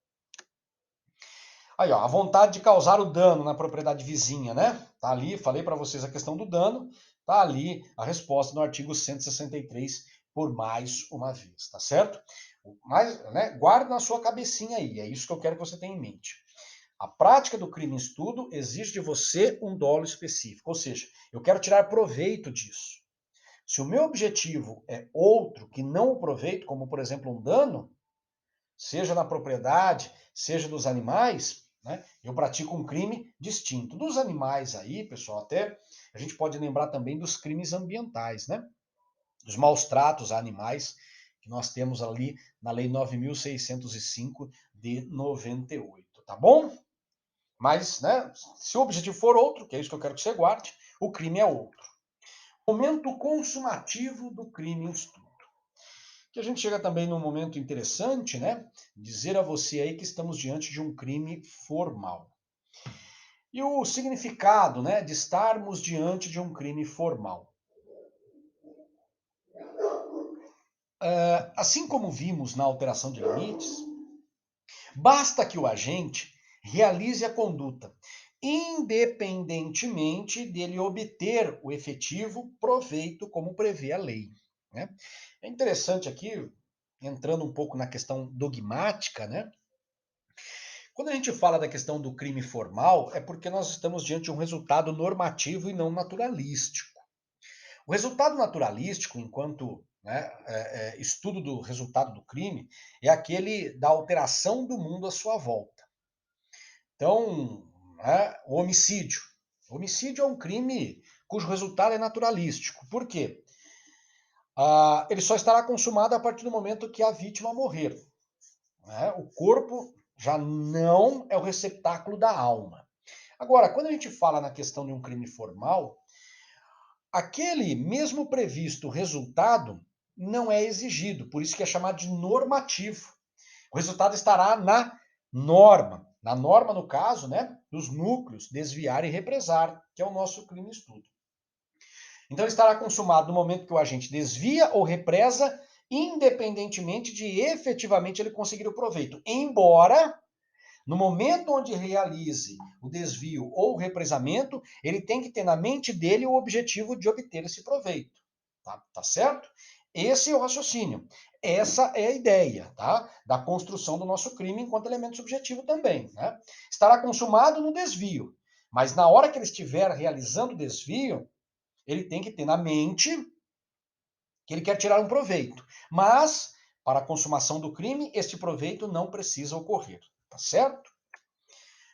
A: Aí, ó, a vontade de causar o dano na propriedade vizinha, né? Tá ali, falei para vocês a questão do dano, tá ali a resposta no artigo 163 por mais uma vez, tá certo? Mas, né, guarde na sua cabecinha aí, é isso que eu quero que você tenha em mente. A prática do crime em estudo exige de você um dolo específico, ou seja, eu quero tirar proveito disso. Se o meu objetivo é outro que não o proveito, como por exemplo um dano, seja na propriedade, seja dos animais, né, eu pratico um crime distinto. Dos animais aí, pessoal, até a gente pode lembrar também dos crimes ambientais, né? Dos maus tratos a animais que nós temos ali na Lei 9.605 de 98, tá bom? Mas, né, se o objetivo for outro, que é isso que eu quero que você guarde, o crime é outro. Momento consumativo do crime em estudo. Que a gente chega também num momento interessante, né? Dizer a você aí que estamos diante de um crime formal. E o significado, né, de estarmos diante de um crime formal. Assim como vimos na alteração de limites, basta que o agente realize a conduta, independentemente dele obter o efetivo proveito como prevê a lei. Né? É interessante aqui, entrando um pouco na questão dogmática, né? Quando a gente fala da questão do crime formal, é porque nós estamos diante de um resultado normativo e não naturalístico. O resultado naturalístico, enquanto né, estudo do resultado do crime, é aquele da alteração do mundo à sua volta. Então, né, o homicídio. O homicídio é um crime cujo resultado é naturalístico. Por quê? Ele só estará consumado a partir do momento que a vítima morrer. Né? O corpo já não é o receptáculo da alma. Agora, quando a gente fala na questão de um crime formal, aquele mesmo previsto resultado não é exigido, por isso que é chamado de normativo. O resultado estará na norma. Na norma, no caso, né, dos núcleos desviar e represar, que é o nosso crime estudo. Então, ele estará consumado no momento que o agente desvia ou represa, independentemente de efetivamente ele conseguir o proveito. Embora, no momento onde realize o desvio ou o represamento, ele tem que ter na mente dele o objetivo de obter esse proveito. Tá certo? Esse é o raciocínio. Essa é a ideia, tá? Da construção do nosso crime enquanto elemento subjetivo também, né? Estará consumado no desvio, mas na hora que ele estiver realizando o desvio, ele tem que ter na mente que ele quer tirar um proveito. Mas, para a consumação do crime, este proveito não precisa ocorrer, tá certo?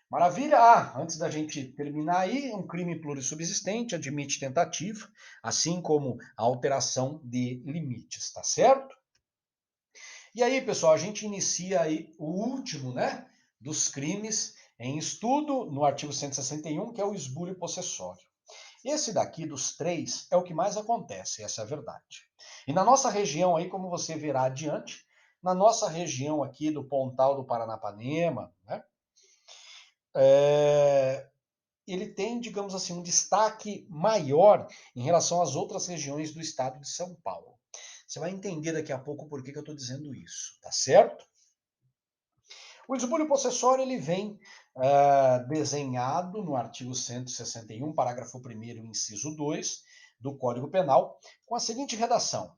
A: Maravilha! Antes da gente terminar aí, um crime plurissubsistente admite tentativa, assim como a alteração de limites, tá certo? E aí, pessoal, a gente inicia aí o último, né, dos crimes em estudo no artigo 161, que é o esbulho possessório. Esse daqui dos três é o que mais acontece, essa é a verdade. E na nossa região aí, como você verá adiante, na nossa região aqui do Pontal do Paranapanema, né, ele tem, digamos assim, um destaque maior em relação às outras regiões do estado de São Paulo. Você vai entender daqui a pouco por que eu estou dizendo isso, tá certo? O esbulho possessório ele vem desenhado no artigo 161, parágrafo 1º, inciso 2 do Código Penal, com a seguinte redação.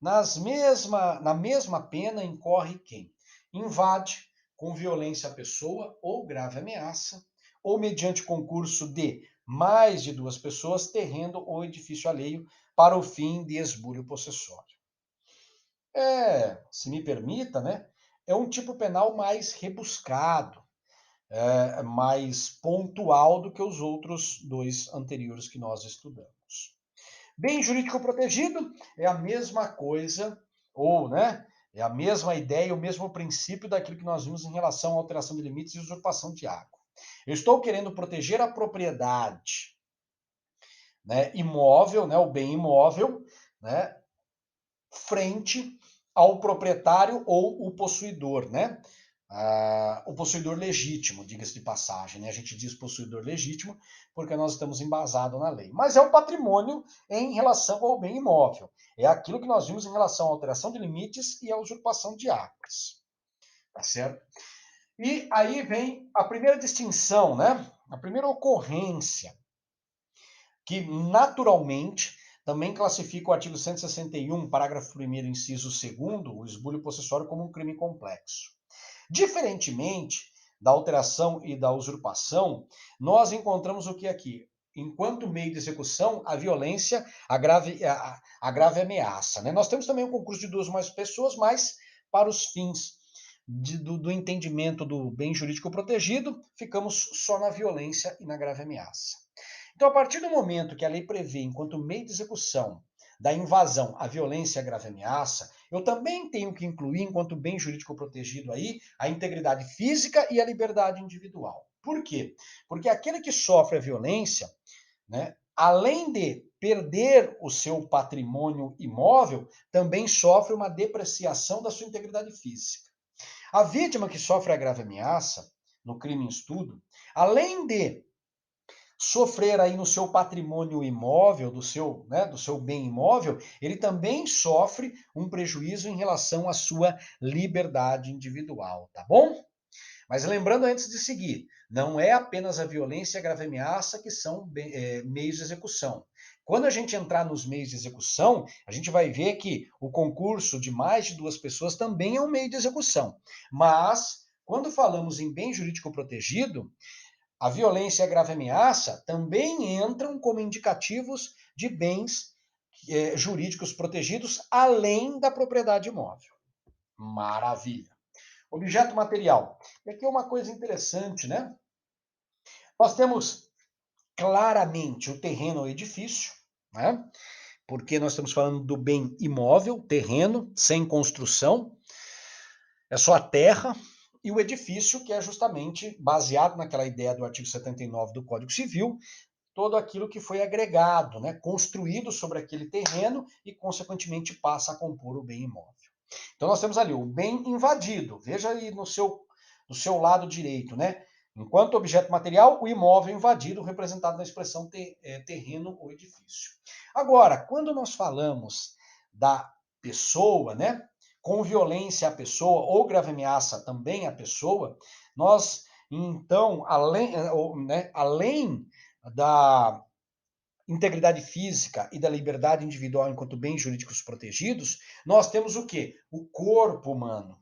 A: Na mesma pena incorre quem invade com violência a pessoa ou grave ameaça, ou mediante concurso de mais de duas pessoas, terreno ou edifício alheio, para o fim de esbulho possessório. Se me permita, né? É um tipo penal mais rebuscado, mais pontual do que os outros dois anteriores que nós estudamos. Bem jurídico protegido é a mesma coisa, ou, né, é a mesma ideia, o mesmo princípio daquilo que nós vimos em relação à alteração de limites e usurpação de água. Eu estou querendo proteger a propriedade, né, imóvel, né, o bem imóvel, né, frente ao proprietário ou o possuidor, né? O possuidor legítimo, diga-se de passagem, né? A gente diz possuidor legítimo porque nós estamos embasados na lei. Mas é o patrimônio em relação ao bem imóvel. É aquilo que nós vimos em relação à alteração de limites e à usurpação de águas. Tá certo? E aí vem a primeira distinção, né? A primeira ocorrência, que naturalmente também classifica o artigo 161, parágrafo 1º, inciso 2º, o esbulho possessório como um crime complexo. Diferentemente da alteração e da usurpação, nós encontramos o que aqui? Enquanto meio de execução, a violência, a grave ameaça. Né? Nós temos também o concurso de duas ou mais pessoas, mas para os fins do entendimento do bem jurídico protegido, ficamos só na violência e na grave ameaça. Então, a partir do momento que a lei prevê, enquanto meio de execução da invasão, a violência e a grave ameaça, eu também tenho que incluir, enquanto bem jurídico protegido aí, a integridade física e a liberdade individual. Por quê? Porque aquele que sofre a violência, né, além de perder o seu patrimônio imóvel, também sofre uma depreciação da sua integridade física. A vítima que sofre a grave ameaça, no crime em estudo, além de sofrer aí no seu patrimônio imóvel, do seu bem imóvel, ele também sofre um prejuízo em relação à sua liberdade individual, tá bom? Mas lembrando antes de seguir, não é apenas a violência e a grave ameaça que são meios de execução. Quando a gente entrar nos meios de execução, a gente vai ver que o concurso de mais de duas pessoas também é um meio de execução. Mas, quando falamos em bem jurídico protegido, a violência e a grave ameaça também entram como indicativos de bens jurídicos protegidos, além da propriedade imóvel. Maravilha. Objeto material. E aqui é uma coisa interessante, né? Nós temos claramente o terreno ou edifício, né? Porque nós estamos falando do bem imóvel, terreno, sem construção, é só a terra, e o edifício, que é justamente baseado naquela ideia do artigo 79 do Código Civil, todo aquilo que foi agregado, né, construído sobre aquele terreno e, consequentemente, passa a compor o bem imóvel. Então, nós temos ali o bem invadido. Veja aí no seu lado direito, né? Enquanto objeto material, o imóvel invadido, representado na expressão terreno ou edifício. Agora, quando nós falamos da pessoa, né, com violência à pessoa ou grave ameaça também à pessoa, nós, então, além da integridade física e da liberdade individual enquanto bens jurídicos protegidos, nós temos o quê? O corpo humano,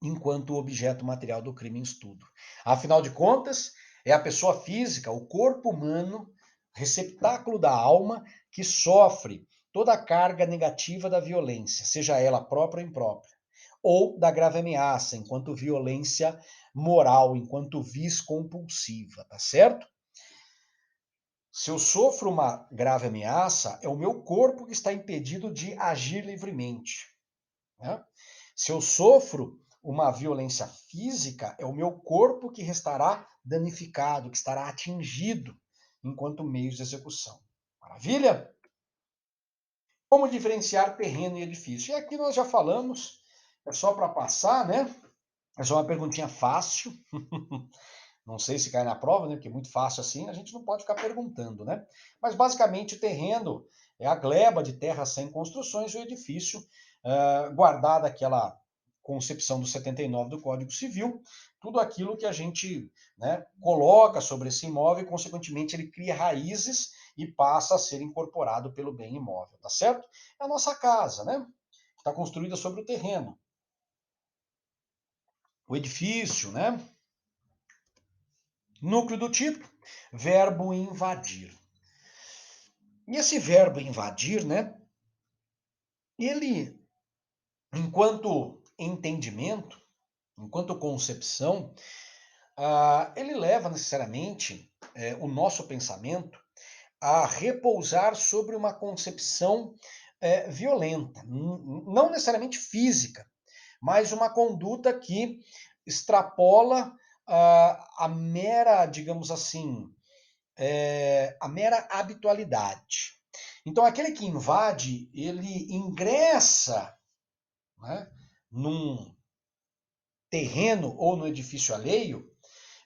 A: enquanto objeto material do crime em estudo. Afinal de contas, é a pessoa física, o corpo humano, receptáculo da alma, que sofre toda a carga negativa da violência, seja ela própria ou imprópria, ou da grave ameaça, enquanto violência moral, enquanto vis compulsiva, tá certo? Se eu sofro uma grave ameaça, é o meu corpo que está impedido de agir livremente, né? Se eu sofro uma violência física, é o meu corpo que restará danificado, que estará atingido enquanto meios de execução. Maravilha? Como diferenciar terreno e edifício? E aqui nós já falamos, é só para passar, né? É só uma perguntinha fácil. Não sei se cai na prova, né? Porque é muito fácil assim, a gente não pode ficar perguntando, né? Mas basicamente o terreno é a gleba de terra sem construções e o edifício, guardada aquela concepção do 79 do Código Civil, tudo aquilo que a gente, né, coloca sobre esse imóvel e, consequentemente, ele cria raízes e passa a ser incorporado pelo bem imóvel, tá certo? É a nossa casa, né? Está construída sobre o terreno. O edifício, né? Núcleo do tipo, verbo invadir. E esse verbo invadir, né? Ele, enquanto entendimento, enquanto concepção, ele leva necessariamente o nosso pensamento a repousar sobre uma concepção violenta, não necessariamente física, mas uma conduta que extrapola a mera, digamos assim, a mera habitualidade. Então, aquele que invade, ele ingressa, né, num terreno ou no edifício alheio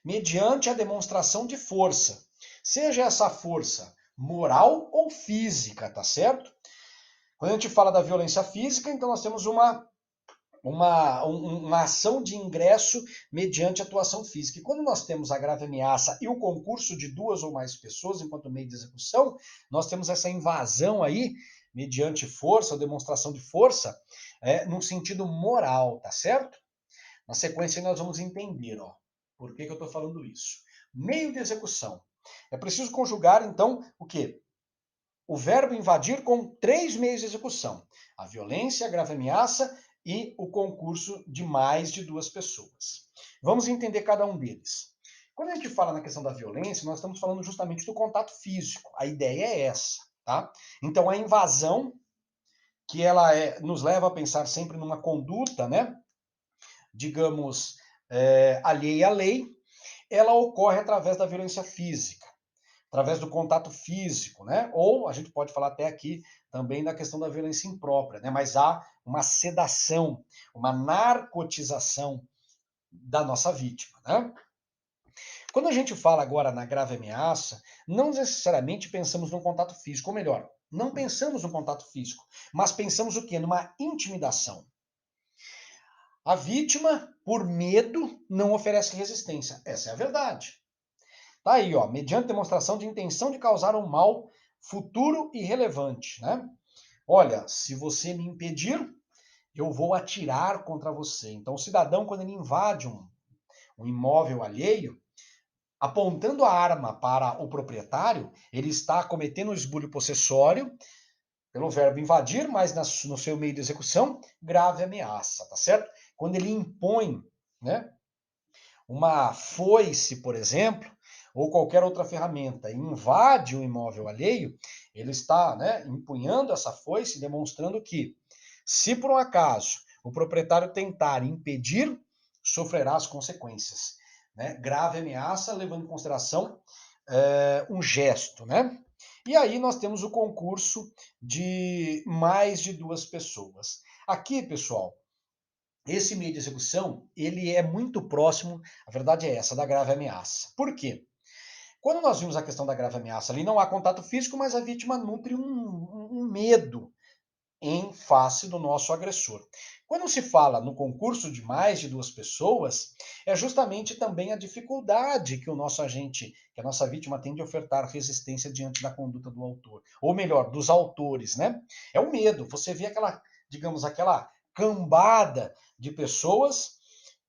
A: mediante a demonstração de força, seja essa força moral ou física, tá certo? Quando a gente fala da violência física, então nós temos uma ação de ingresso mediante atuação física. E quando nós temos a grave ameaça e o concurso de duas ou mais pessoas enquanto meio de execução, nós temos essa invasão aí, mediante força, demonstração de força, num sentido moral, tá certo? Na sequência nós vamos entender, ó, por que eu estou falando isso. Meio de execução. É preciso conjugar, então, o quê? O verbo invadir com 3 meios de execução: a violência, a grave ameaça e o concurso de mais de 2 pessoas. Vamos entender cada um deles. Quando a gente fala na questão da violência, nós estamos falando justamente do contato físico. A ideia é essa, tá? Então, a invasão, que ela nos leva a pensar sempre numa conduta, né? Digamos, alheia à lei, ela ocorre através da violência física, através do contato físico, né? Ou a gente pode falar até aqui também da questão da violência imprópria, né? Mas há uma sedação, uma narcotização da nossa vítima, né? Quando a gente fala agora na grave ameaça, não necessariamente pensamos no contato físico, ou melhor, não pensamos no contato físico, mas pensamos o quê? Numa intimidação. A vítima, por medo, não oferece resistência. Essa é a verdade. Tá aí, ó, mediante demonstração de intenção de causar um mal futuro e relevante, né? Olha, se você me impedir, eu vou atirar contra você. Então, o cidadão, quando ele invade um imóvel alheio, apontando a arma para o proprietário, ele está cometendo o esbulho possessório, pelo verbo invadir, mas no seu meio de execução, grave ameaça, tá certo? Quando ele impõe, né, uma foice, por exemplo, ou qualquer outra ferramenta, e invade o imóvel alheio, ele está, né, empunhando essa foice, demonstrando que, se por um acaso o proprietário tentar impedir, sofrerá as consequências. Né? Grave ameaça, levando em consideração um gesto, né? E aí nós temos o concurso de mais de duas pessoas. Aqui, pessoal, esse meio de execução, ele é muito próximo, a verdade é essa, da grave ameaça. Por quê? Quando nós vimos a questão da grave ameaça, ali não há contato físico, mas a vítima nutre um medo em face do nosso agressor. Quando se fala no concurso de mais de duas pessoas, é justamente também a dificuldade que o nosso agente, que a nossa vítima tem de ofertar resistência diante da conduta do autor. Ou melhor, dos autores, né? É o medo. Você vê aquela, digamos, aquela cambada de pessoas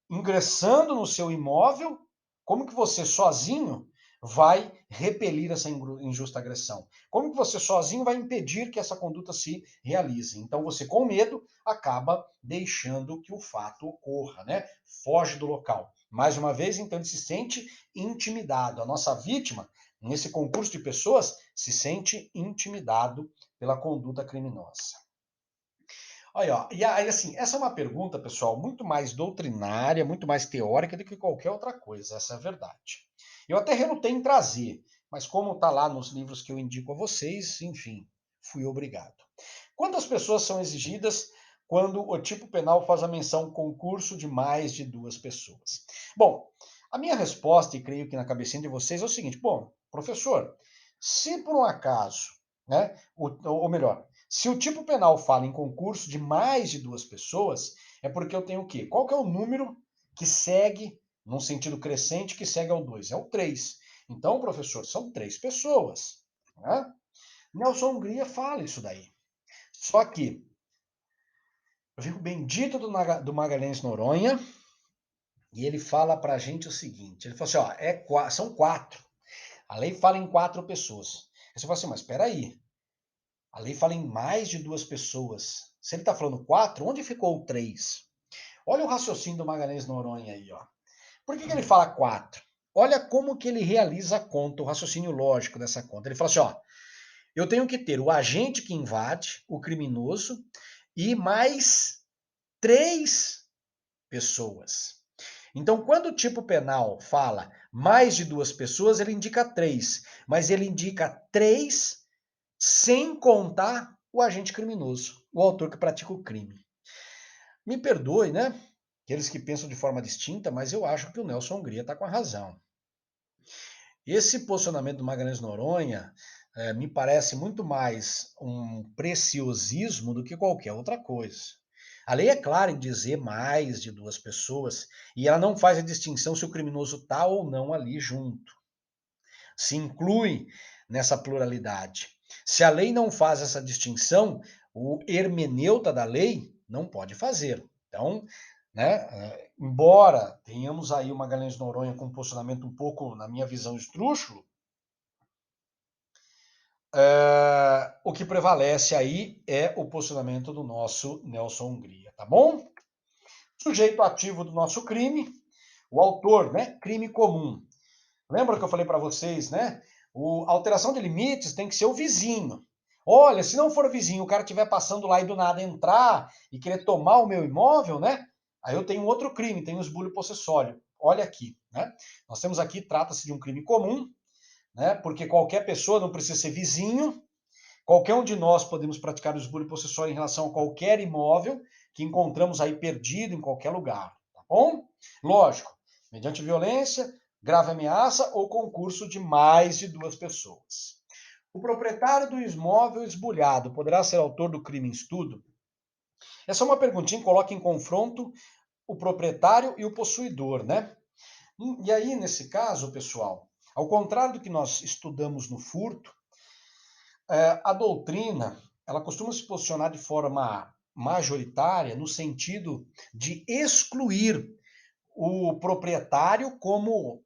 A: ingressando no seu imóvel, como que você sozinho vai repelir essa injusta agressão? Como que você sozinho vai impedir que essa conduta se realize? Então você, com medo, acaba deixando que o fato ocorra, né? Foge do local. Mais uma vez, então ele se sente intimidado. A nossa vítima, nesse concurso de pessoas, se sente intimidado pela conduta criminosa. Aí, ó, e aí, assim, essa é uma pergunta, pessoal, muito mais doutrinária, muito mais teórica do que qualquer outra coisa, essa é a verdade. Eu até relutei em trazer, mas como está lá nos livros que eu indico a vocês, enfim, fui obrigado. Quantas pessoas são exigidas quando o tipo penal faz a menção concurso de mais de duas pessoas? Bom, a minha resposta, e creio que na cabecinha de vocês, é o seguinte: bom, professor, se por um acaso, né, ou melhor, se o tipo penal fala em concurso de mais de duas pessoas, é porque eu tenho o quê? Qual que é o número que segue, num sentido crescente, que segue ao 2? É o 3. Então, professor, são três pessoas. Né? Nelson Hungria fala isso daí. Só que, eu o bendito do Magalhães Noronha, e ele fala pra gente o seguinte, ele fala assim, ó, são quatro. A lei fala em quatro pessoas. Aí você fala assim, mas espera aí, a lei fala em mais de duas pessoas. Se ele está falando quatro, onde ficou o três? Olha o raciocínio do Magalhães Noronha aí, ó. Por que ele fala quatro? Olha como que ele realiza a conta, o raciocínio lógico dessa conta. Ele fala assim, ó, eu tenho que ter o agente que invade, o criminoso, e mais três pessoas. Então, quando o tipo penal fala mais de duas pessoas, ele indica três, mas ele indica três sem contar o agente criminoso, o autor que pratica o crime. Me perdoe, né? Aqueles que pensam de forma distinta, mas eu acho que o Nelson Hungria está com a razão. Esse posicionamento do Magalhães Noronha me parece muito mais um preciosismo do que qualquer outra coisa. A lei é clara em dizer mais de duas pessoas e ela não faz a distinção se o criminoso está ou não ali junto. Se inclui nessa pluralidade. Se a lei não faz essa distinção, o hermeneuta da lei não pode fazer. Então, né, embora tenhamos aí o Magalhães Noronha com um posicionamento um pouco, na minha visão, esdrúxulo, o que prevalece aí é o posicionamento do nosso Nelson Hungria, tá bom? Sujeito ativo do nosso crime, o autor, né? Crime comum. Lembra que eu falei para vocês, né? A alteração de limites tem que ser o vizinho. Olha, se não for o vizinho, o cara estiver passando lá e do nada entrar e querer tomar o meu imóvel, né? Aí eu tenho outro crime, tenho o esbulho possessório. Olha aqui, né? Nós temos aqui, trata-se de um crime comum, né? Porque qualquer pessoa não precisa ser vizinho, qualquer um de nós podemos praticar o esbulho possessório em relação a qualquer imóvel que encontramos aí perdido em qualquer lugar, tá bom? Lógico, mediante violência, grave ameaça ou concurso de mais de duas pessoas. O proprietário do imóvel esbulhado poderá ser autor do crime em estudo? Essa é uma perguntinha que coloca em confronto o proprietário e o possuidor, né? E aí, nesse caso, pessoal, ao contrário do que nós estudamos no furto, a doutrina ela costuma se posicionar de forma majoritária no sentido de excluir o proprietário como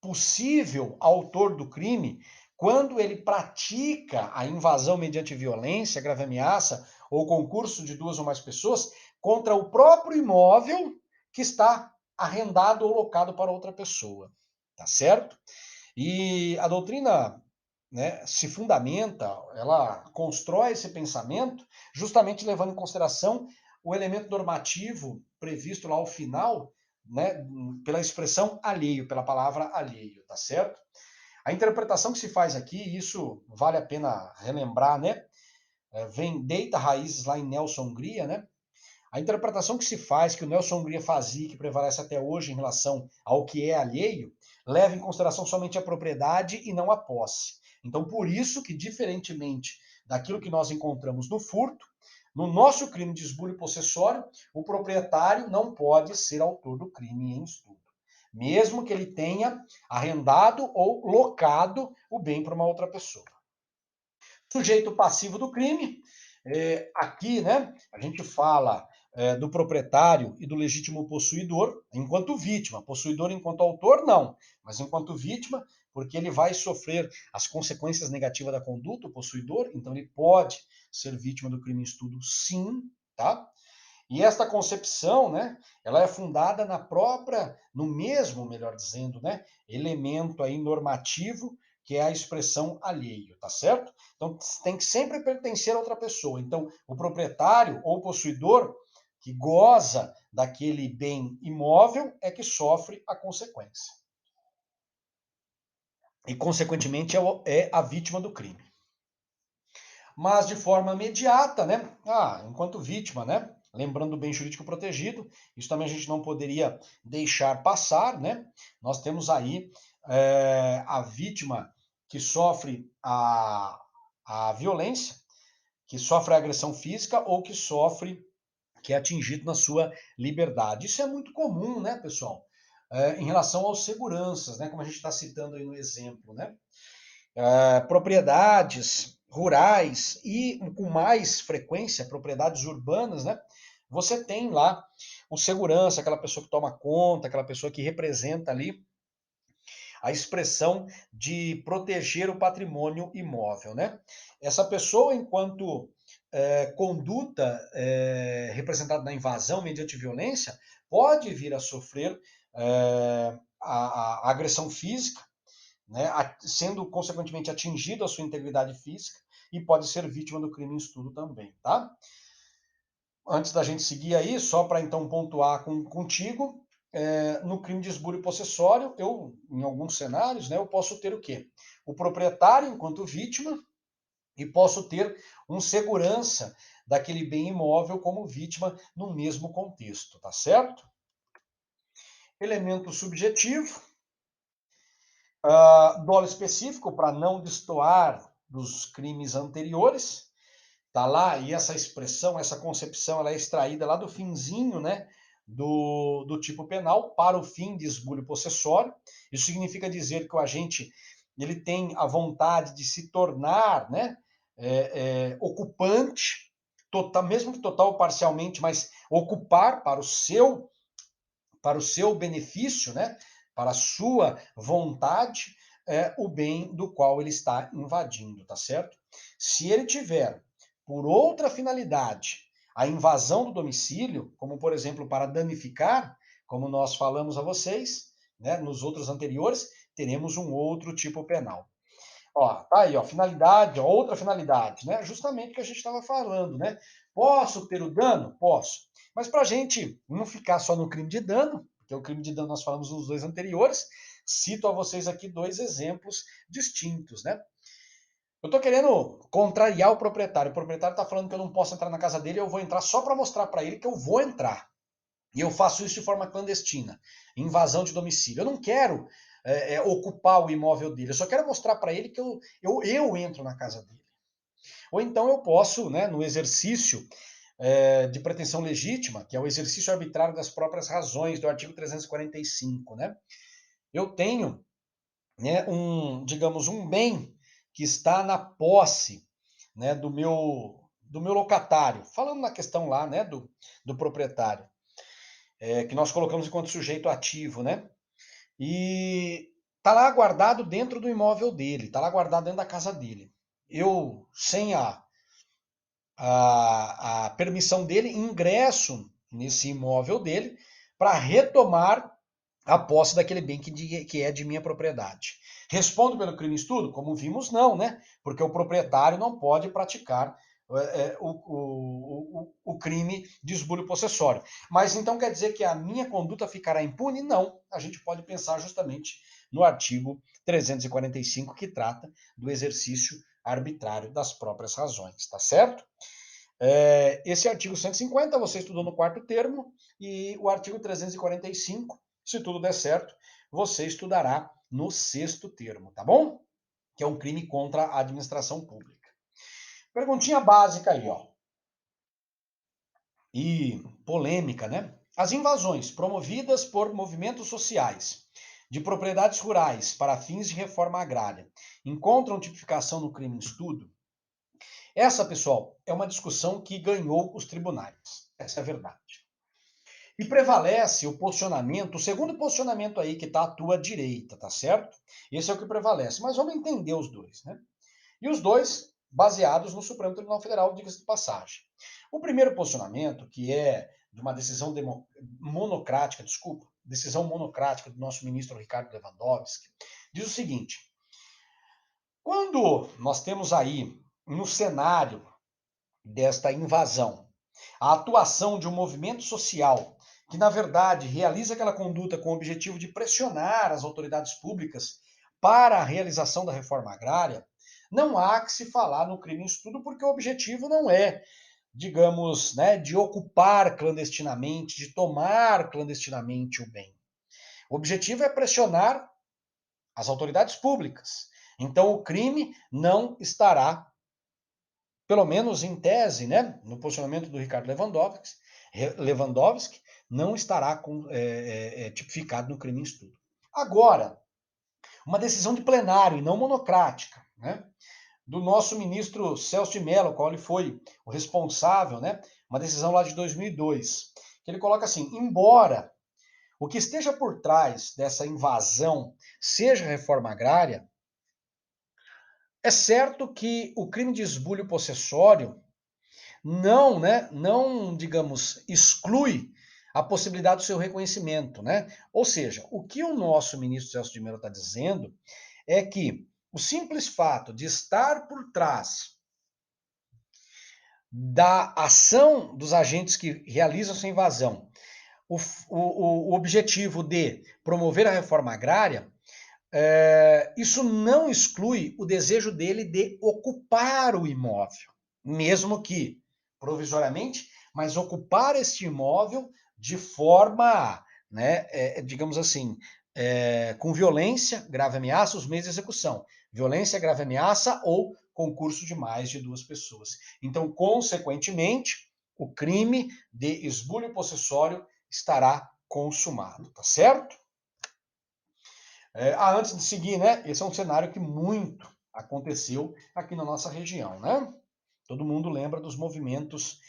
A: possível autor do crime quando ele pratica a invasão mediante violência, grave ameaça ou concurso de duas ou mais pessoas contra o próprio imóvel que está arrendado ou locado para outra pessoa, tá certo? E a doutrina, né, se fundamenta, ela constrói esse pensamento justamente levando em consideração o elemento normativo previsto lá ao final, né, pela expressão alheio, pela palavra alheio, tá certo? A interpretação que se faz aqui, isso vale a pena relembrar, né? Deita raízes lá em Nelson Hungria, né? A interpretação que se faz, que o Nelson Hungria fazia, que prevalece até hoje em relação ao que é alheio, leva em consideração somente a propriedade e não a posse. Então, por isso que, diferentemente daquilo que nós encontramos no furto, no nosso crime de esbulho possessório, o proprietário não pode ser autor do crime em estudo, mesmo que ele tenha arrendado ou locado o bem para uma outra pessoa. Sujeito passivo do crime, aqui, né, a gente fala do proprietário e do legítimo possuidor enquanto vítima. Possuidor enquanto autor, não, mas enquanto vítima, porque ele vai sofrer as consequências negativas da conduta, o possuidor, então ele pode ser vítima do crime em estudo, sim, tá? E esta concepção, né, ela é fundada no mesmo, melhor dizendo, né, elemento aí normativo, que é a expressão alheio, tá certo? Então tem que sempre pertencer a outra pessoa. Então, o proprietário ou possuidor que goza daquele bem imóvel é que sofre a consequência. E, consequentemente, é a vítima do crime. Mas de forma imediata, né? Enquanto vítima, né? Lembrando o bem jurídico protegido, isso também a gente não poderia deixar passar, né? Nós temos aí a vítima que sofre a violência, que sofre a agressão física ou que é atingido na sua liberdade. Isso é muito comum, né, pessoal? Em relação aos seguranças, né? Como a gente está citando aí no exemplo, né? Propriedades rurais e com mais frequência propriedades urbanas, né? Você tem lá o segurança, aquela pessoa que toma conta, aquela pessoa que representa ali a expressão de proteger o patrimônio imóvel, né? Essa pessoa, enquanto conduta representada na invasão mediante violência, pode vir a sofrer a agressão física, né, sendo consequentemente atingido a sua integridade física e pode ser vítima do crime em estudo também, tá? Antes da gente seguir aí, só para então pontuar contigo, no crime de esbulho possessório, em alguns cenários, né, eu posso ter o quê? O proprietário enquanto vítima e posso ter um segurança daquele bem imóvel como vítima no mesmo contexto, tá certo? Elemento subjetivo, dolo específico para não destoar dos crimes anteriores, tá lá, e essa expressão, essa concepção, ela é extraída lá do finzinho, né, do tipo penal para o fim de esbulho possessório. Isso significa dizer que o agente ele tem a vontade de se tornar, né, ocupante, total, mesmo que total ou parcialmente, mas ocupar para o seu benefício, né, para a sua vontade, o bem do qual ele está invadindo, tá certo? Se ele tiver, por outra finalidade, a invasão do domicílio, como por exemplo para danificar, como nós falamos a vocês, né, nos outros anteriores, teremos um outro tipo penal. Ó, tá aí, ó, finalidade, ó, outra finalidade, né? Justamente o que a gente estava falando, né? Posso ter o dano? Posso. Mas para a gente não ficar só no crime de dano, porque o crime de dano nós falamos nos dois anteriores, cito a vocês aqui dois exemplos distintos, né? Eu estou querendo contrariar o proprietário. O proprietário está falando que eu não posso entrar na casa dele, eu vou entrar só para mostrar para ele que eu vou entrar. E eu faço isso de forma clandestina, invasão de domicílio. Eu não quero ocupar o imóvel dele, eu só quero mostrar para ele que eu entro na casa dele. Ou então eu posso, né, no exercício de pretensão legítima, que é o exercício arbitrário das próprias razões do artigo 345, né? Eu tenho, né, digamos, um bem que está na posse, né, do meu locatário, falando na questão lá, né, do proprietário, que nós colocamos enquanto sujeito ativo, né? E tá lá guardado dentro do imóvel dele, tá lá guardado dentro da casa dele. Eu, sem a permissão dele, ingresso nesse imóvel dele para retomar a posse daquele bem que é de minha propriedade. Respondo pelo crime em estudo? Como vimos, não, né? Porque o proprietário não pode praticar o crime de esbulho possessório. Mas então quer dizer que a minha conduta ficará impune? Não. A gente pode pensar justamente no artigo 345, que trata do exercício arbitrário das próprias razões, tá certo? Esse artigo 150 você estudou no quarto termo, e o artigo 345, se tudo der certo, você estudará no sexto termo, tá bom? Que é um crime contra a administração pública. Perguntinha básica aí, ó. E polêmica, né? As invasões promovidas por movimentos sociais de propriedades rurais para fins de reforma agrária encontram tipificação no crime em estudo? Essa, pessoal, é uma discussão que ganhou os tribunais. Essa é a verdade. E prevalece o posicionamento, o segundo posicionamento aí que está à tua direita, tá certo? Esse é o que prevalece. Mas vamos entender os dois, né? E os dois baseados no Supremo Tribunal Federal, diga-se de passagem. O primeiro posicionamento, que é de uma decisão monocrática, decisão monocrática do nosso ministro Ricardo Lewandowski, diz o seguinte: quando nós temos aí no cenário desta invasão a atuação de um movimento social que, na verdade, realiza aquela conduta com o objetivo de pressionar as autoridades públicas para a realização da reforma agrária, não há que se falar no crime em estudo, porque o objetivo não é, digamos, né, de ocupar clandestinamente, de tomar clandestinamente o bem. O objetivo é pressionar as autoridades públicas. Então, o crime não estará, pelo menos em tese, né, no posicionamento do Ricardo Lewandowski, não estará tipificado no crime em estudo. Agora, uma decisão de plenário e não monocrática, né, do nosso ministro Celso de Mello, qual ele foi o responsável, né, uma decisão lá de 2002, que ele coloca assim: embora o que esteja por trás dessa invasão seja a reforma agrária, é certo que o crime de esbulho possessório não, né, não, digamos, exclui a possibilidade do seu reconhecimento, né? Ou seja, o que o nosso ministro Celso de Mello está dizendo é que o simples fato de estar por trás da ação dos agentes que realizam essa invasão, o objetivo de promover a reforma agrária, isso não exclui o desejo dele de ocupar o imóvel, mesmo que provisoriamente, mas ocupar este imóvel de forma, né, digamos assim, com violência, grave ameaça, os meios de execução. Violência, grave ameaça ou concurso de mais de duas pessoas. Então, consequentemente, o crime de esbulho possessório estará consumado, tá certo? Antes de seguir, né? Esse é um cenário que muito aconteceu aqui na nossa região, né? Todo mundo lembra dos movimentos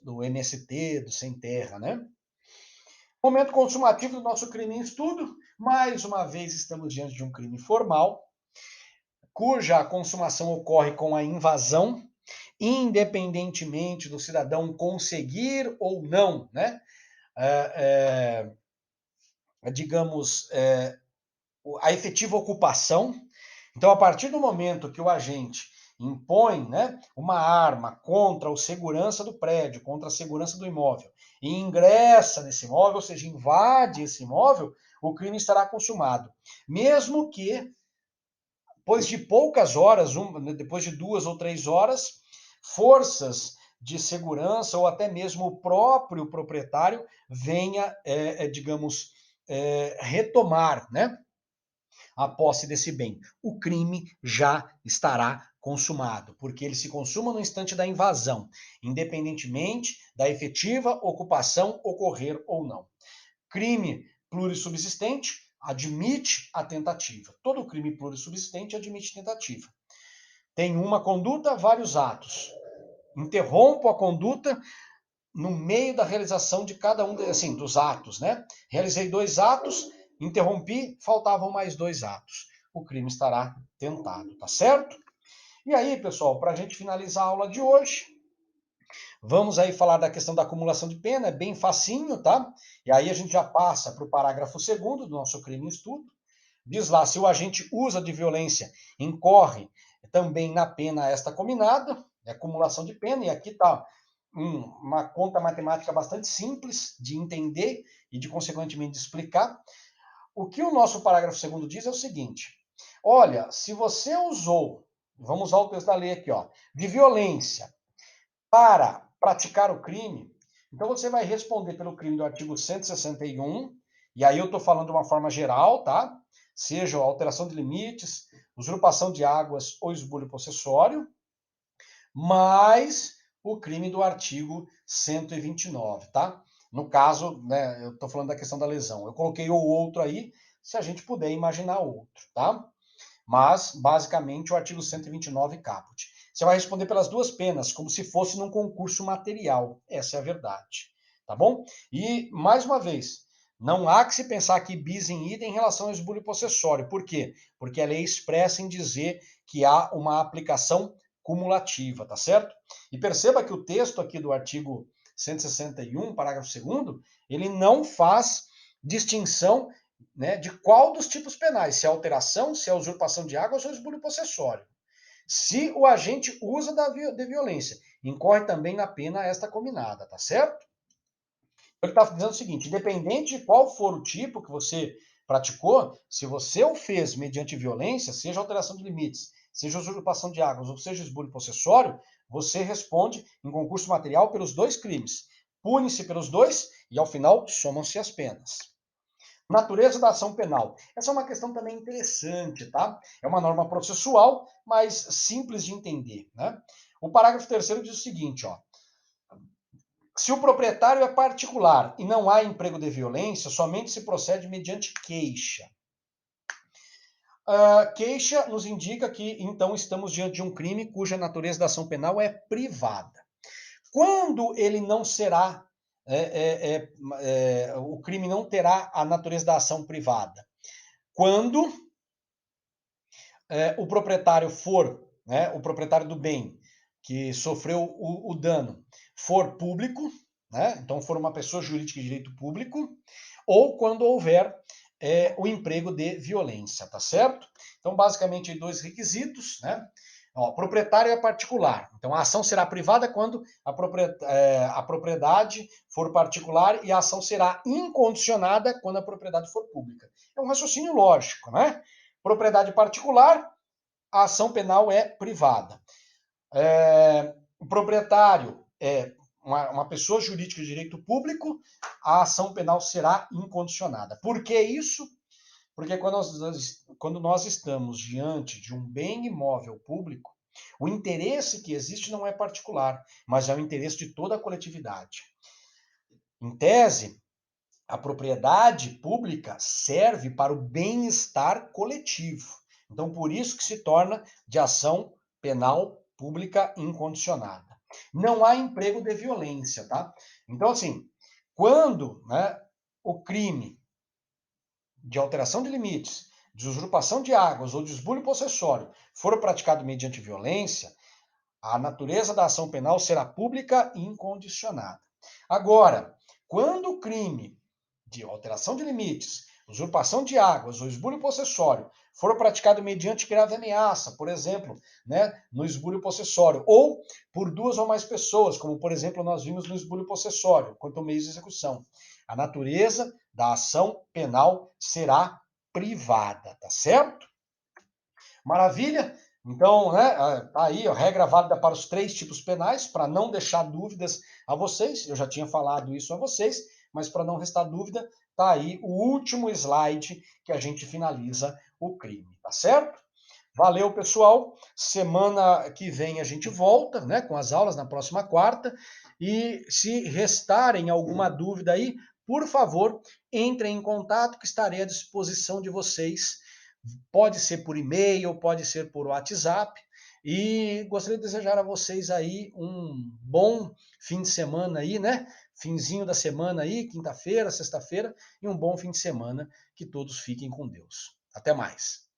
A: do MST, do Sem Terra, né? Momento consumativo do nosso crime em estudo. Mais uma vez estamos diante de um crime formal, cuja consumação ocorre com a invasão, independentemente do cidadão conseguir ou não, né? Digamos, a efetiva ocupação. Então, a partir do momento que o agente impõe, né, uma arma contra o segurança do prédio, contra a segurança do imóvel, e ingressa nesse imóvel, ou seja, invade esse imóvel, o crime estará consumado. Mesmo que, depois de poucas horas, depois de 2 ou 3 horas, forças de segurança ou até mesmo o próprio proprietário venha, digamos, retomar, né, a posse desse bem. O crime já estará consumado, porque ele se consuma no instante da invasão, independentemente da efetiva ocupação ocorrer ou não. Crime plurissubsistente admite a tentativa. Todo crime plurissubsistente admite tentativa. Tem uma conduta, vários atos. Interrompo a conduta no meio da realização de cada um assim, dos atos, né? Realizei 2 atos, interrompi, faltavam mais 2 atos. O crime estará tentado, tá certo? E aí, pessoal, para a gente finalizar a aula de hoje, vamos aí falar da questão da acumulação de pena, é bem facinho, tá? E aí a gente já passa para o parágrafo 2º do nosso crime em estudo. Diz lá, se o agente usa de violência, incorre também na pena esta combinada, é acumulação de pena, e aqui está uma conta matemática bastante simples de entender e de, consequentemente, de explicar. O que o nosso parágrafo 2º diz é o seguinte: olha, se você usou, vamos usar o texto da lei aqui, ó, de violência para praticar o crime, então você vai responder pelo crime do artigo 161, e aí eu estou falando de uma forma geral, tá? Seja alteração de limites, usurpação de águas ou esbulho possessório, mais o crime do artigo 129, tá? No caso, né, eu estou falando da questão da lesão. Eu coloquei o outro aí, se a gente puder imaginar outro, tá? Mas, basicamente, o artigo 129 caput. Você vai responder pelas duas penas, como se fosse num concurso material. Essa é a verdade, tá bom? E, mais uma vez, não há que se pensar que bis in idem em relação ao esbulho possessório. Por quê? Porque a lei expressa em dizer que há uma aplicação cumulativa, tá certo? E perceba que o texto aqui do artigo 161, parágrafo 2º, ele não faz distinção, né, de qual dos tipos penais, se é alteração, se é usurpação de águas ou esbulho possessório. Se o agente usa de violência, incorre também na pena esta combinada, tá certo? Ele está dizendo o seguinte: independente de qual for o tipo que você praticou, se você o fez mediante violência, seja alteração de limites, seja usurpação de águas ou seja esbulho possessório, você responde em concurso material pelos dois crimes. Pune-se pelos dois e, ao final, somam-se as penas. Natureza da ação penal. Essa é uma questão também interessante, tá? É uma norma processual, mas simples de entender, né? O parágrafo 3º diz o seguinte, ó: se o proprietário é particular e não há emprego de violência, somente se procede mediante queixa. Queixa nos indica que, então, estamos diante de um crime cuja natureza da ação penal é privada. Quando ele não será, o crime não terá a natureza da ação privada? Quando o proprietário for, né, o proprietário do bem que sofreu o dano for público, né, então for uma pessoa jurídica de direito público, ou quando houver o emprego de violência, tá certo? Então, basicamente, dois requisitos, né? Ó, proprietário é particular. Então, a ação será privada quando a propriedade for particular e a ação será incondicionada quando a propriedade for pública. É um raciocínio lógico, né? Propriedade particular, a ação penal é privada. O proprietário é uma pessoa jurídica de direito público, a ação penal será incondicionada. Por que isso? Porque quando nós estamos diante de um bem imóvel público, o interesse que existe não é particular, mas é o interesse de toda a coletividade. Em tese, a propriedade pública serve para o bem-estar coletivo. Então, por isso que se torna de ação penal pública incondicionada. Não há emprego de violência, tá? Então, assim, quando, né, o crime de alteração de limites, de usurpação de águas ou de esbulho possessório for praticado mediante violência, a natureza da ação penal será pública e incondicionada. Agora, quando o crime de alteração de limites, usurpação de águas ou esbulho possessório for praticado mediante grave ameaça, por exemplo, né, no esbulho possessório, ou por duas ou mais pessoas, como por exemplo nós vimos no esbulho possessório, quanto meio de execução, a natureza da ação penal será privada, tá certo? Maravilha? Então, né, tá aí a regra válida para os três tipos penais, para não deixar dúvidas a vocês. Eu já tinha falado isso a vocês, mas para não restar dúvida, tá aí o último slide que a gente finaliza o crime, tá certo? Valeu, pessoal. Semana que vem a gente volta, né, com as aulas na próxima quarta. E se restarem alguma dúvida aí, por favor, entrem em contato que estarei à disposição de vocês. Pode ser por e-mail, pode ser por WhatsApp. E gostaria de desejar a vocês aí um bom fim de semana aí, né? Finzinho da semana aí, quinta-feira, sexta-feira, e um bom fim de semana. Que todos fiquem com Deus. Até mais.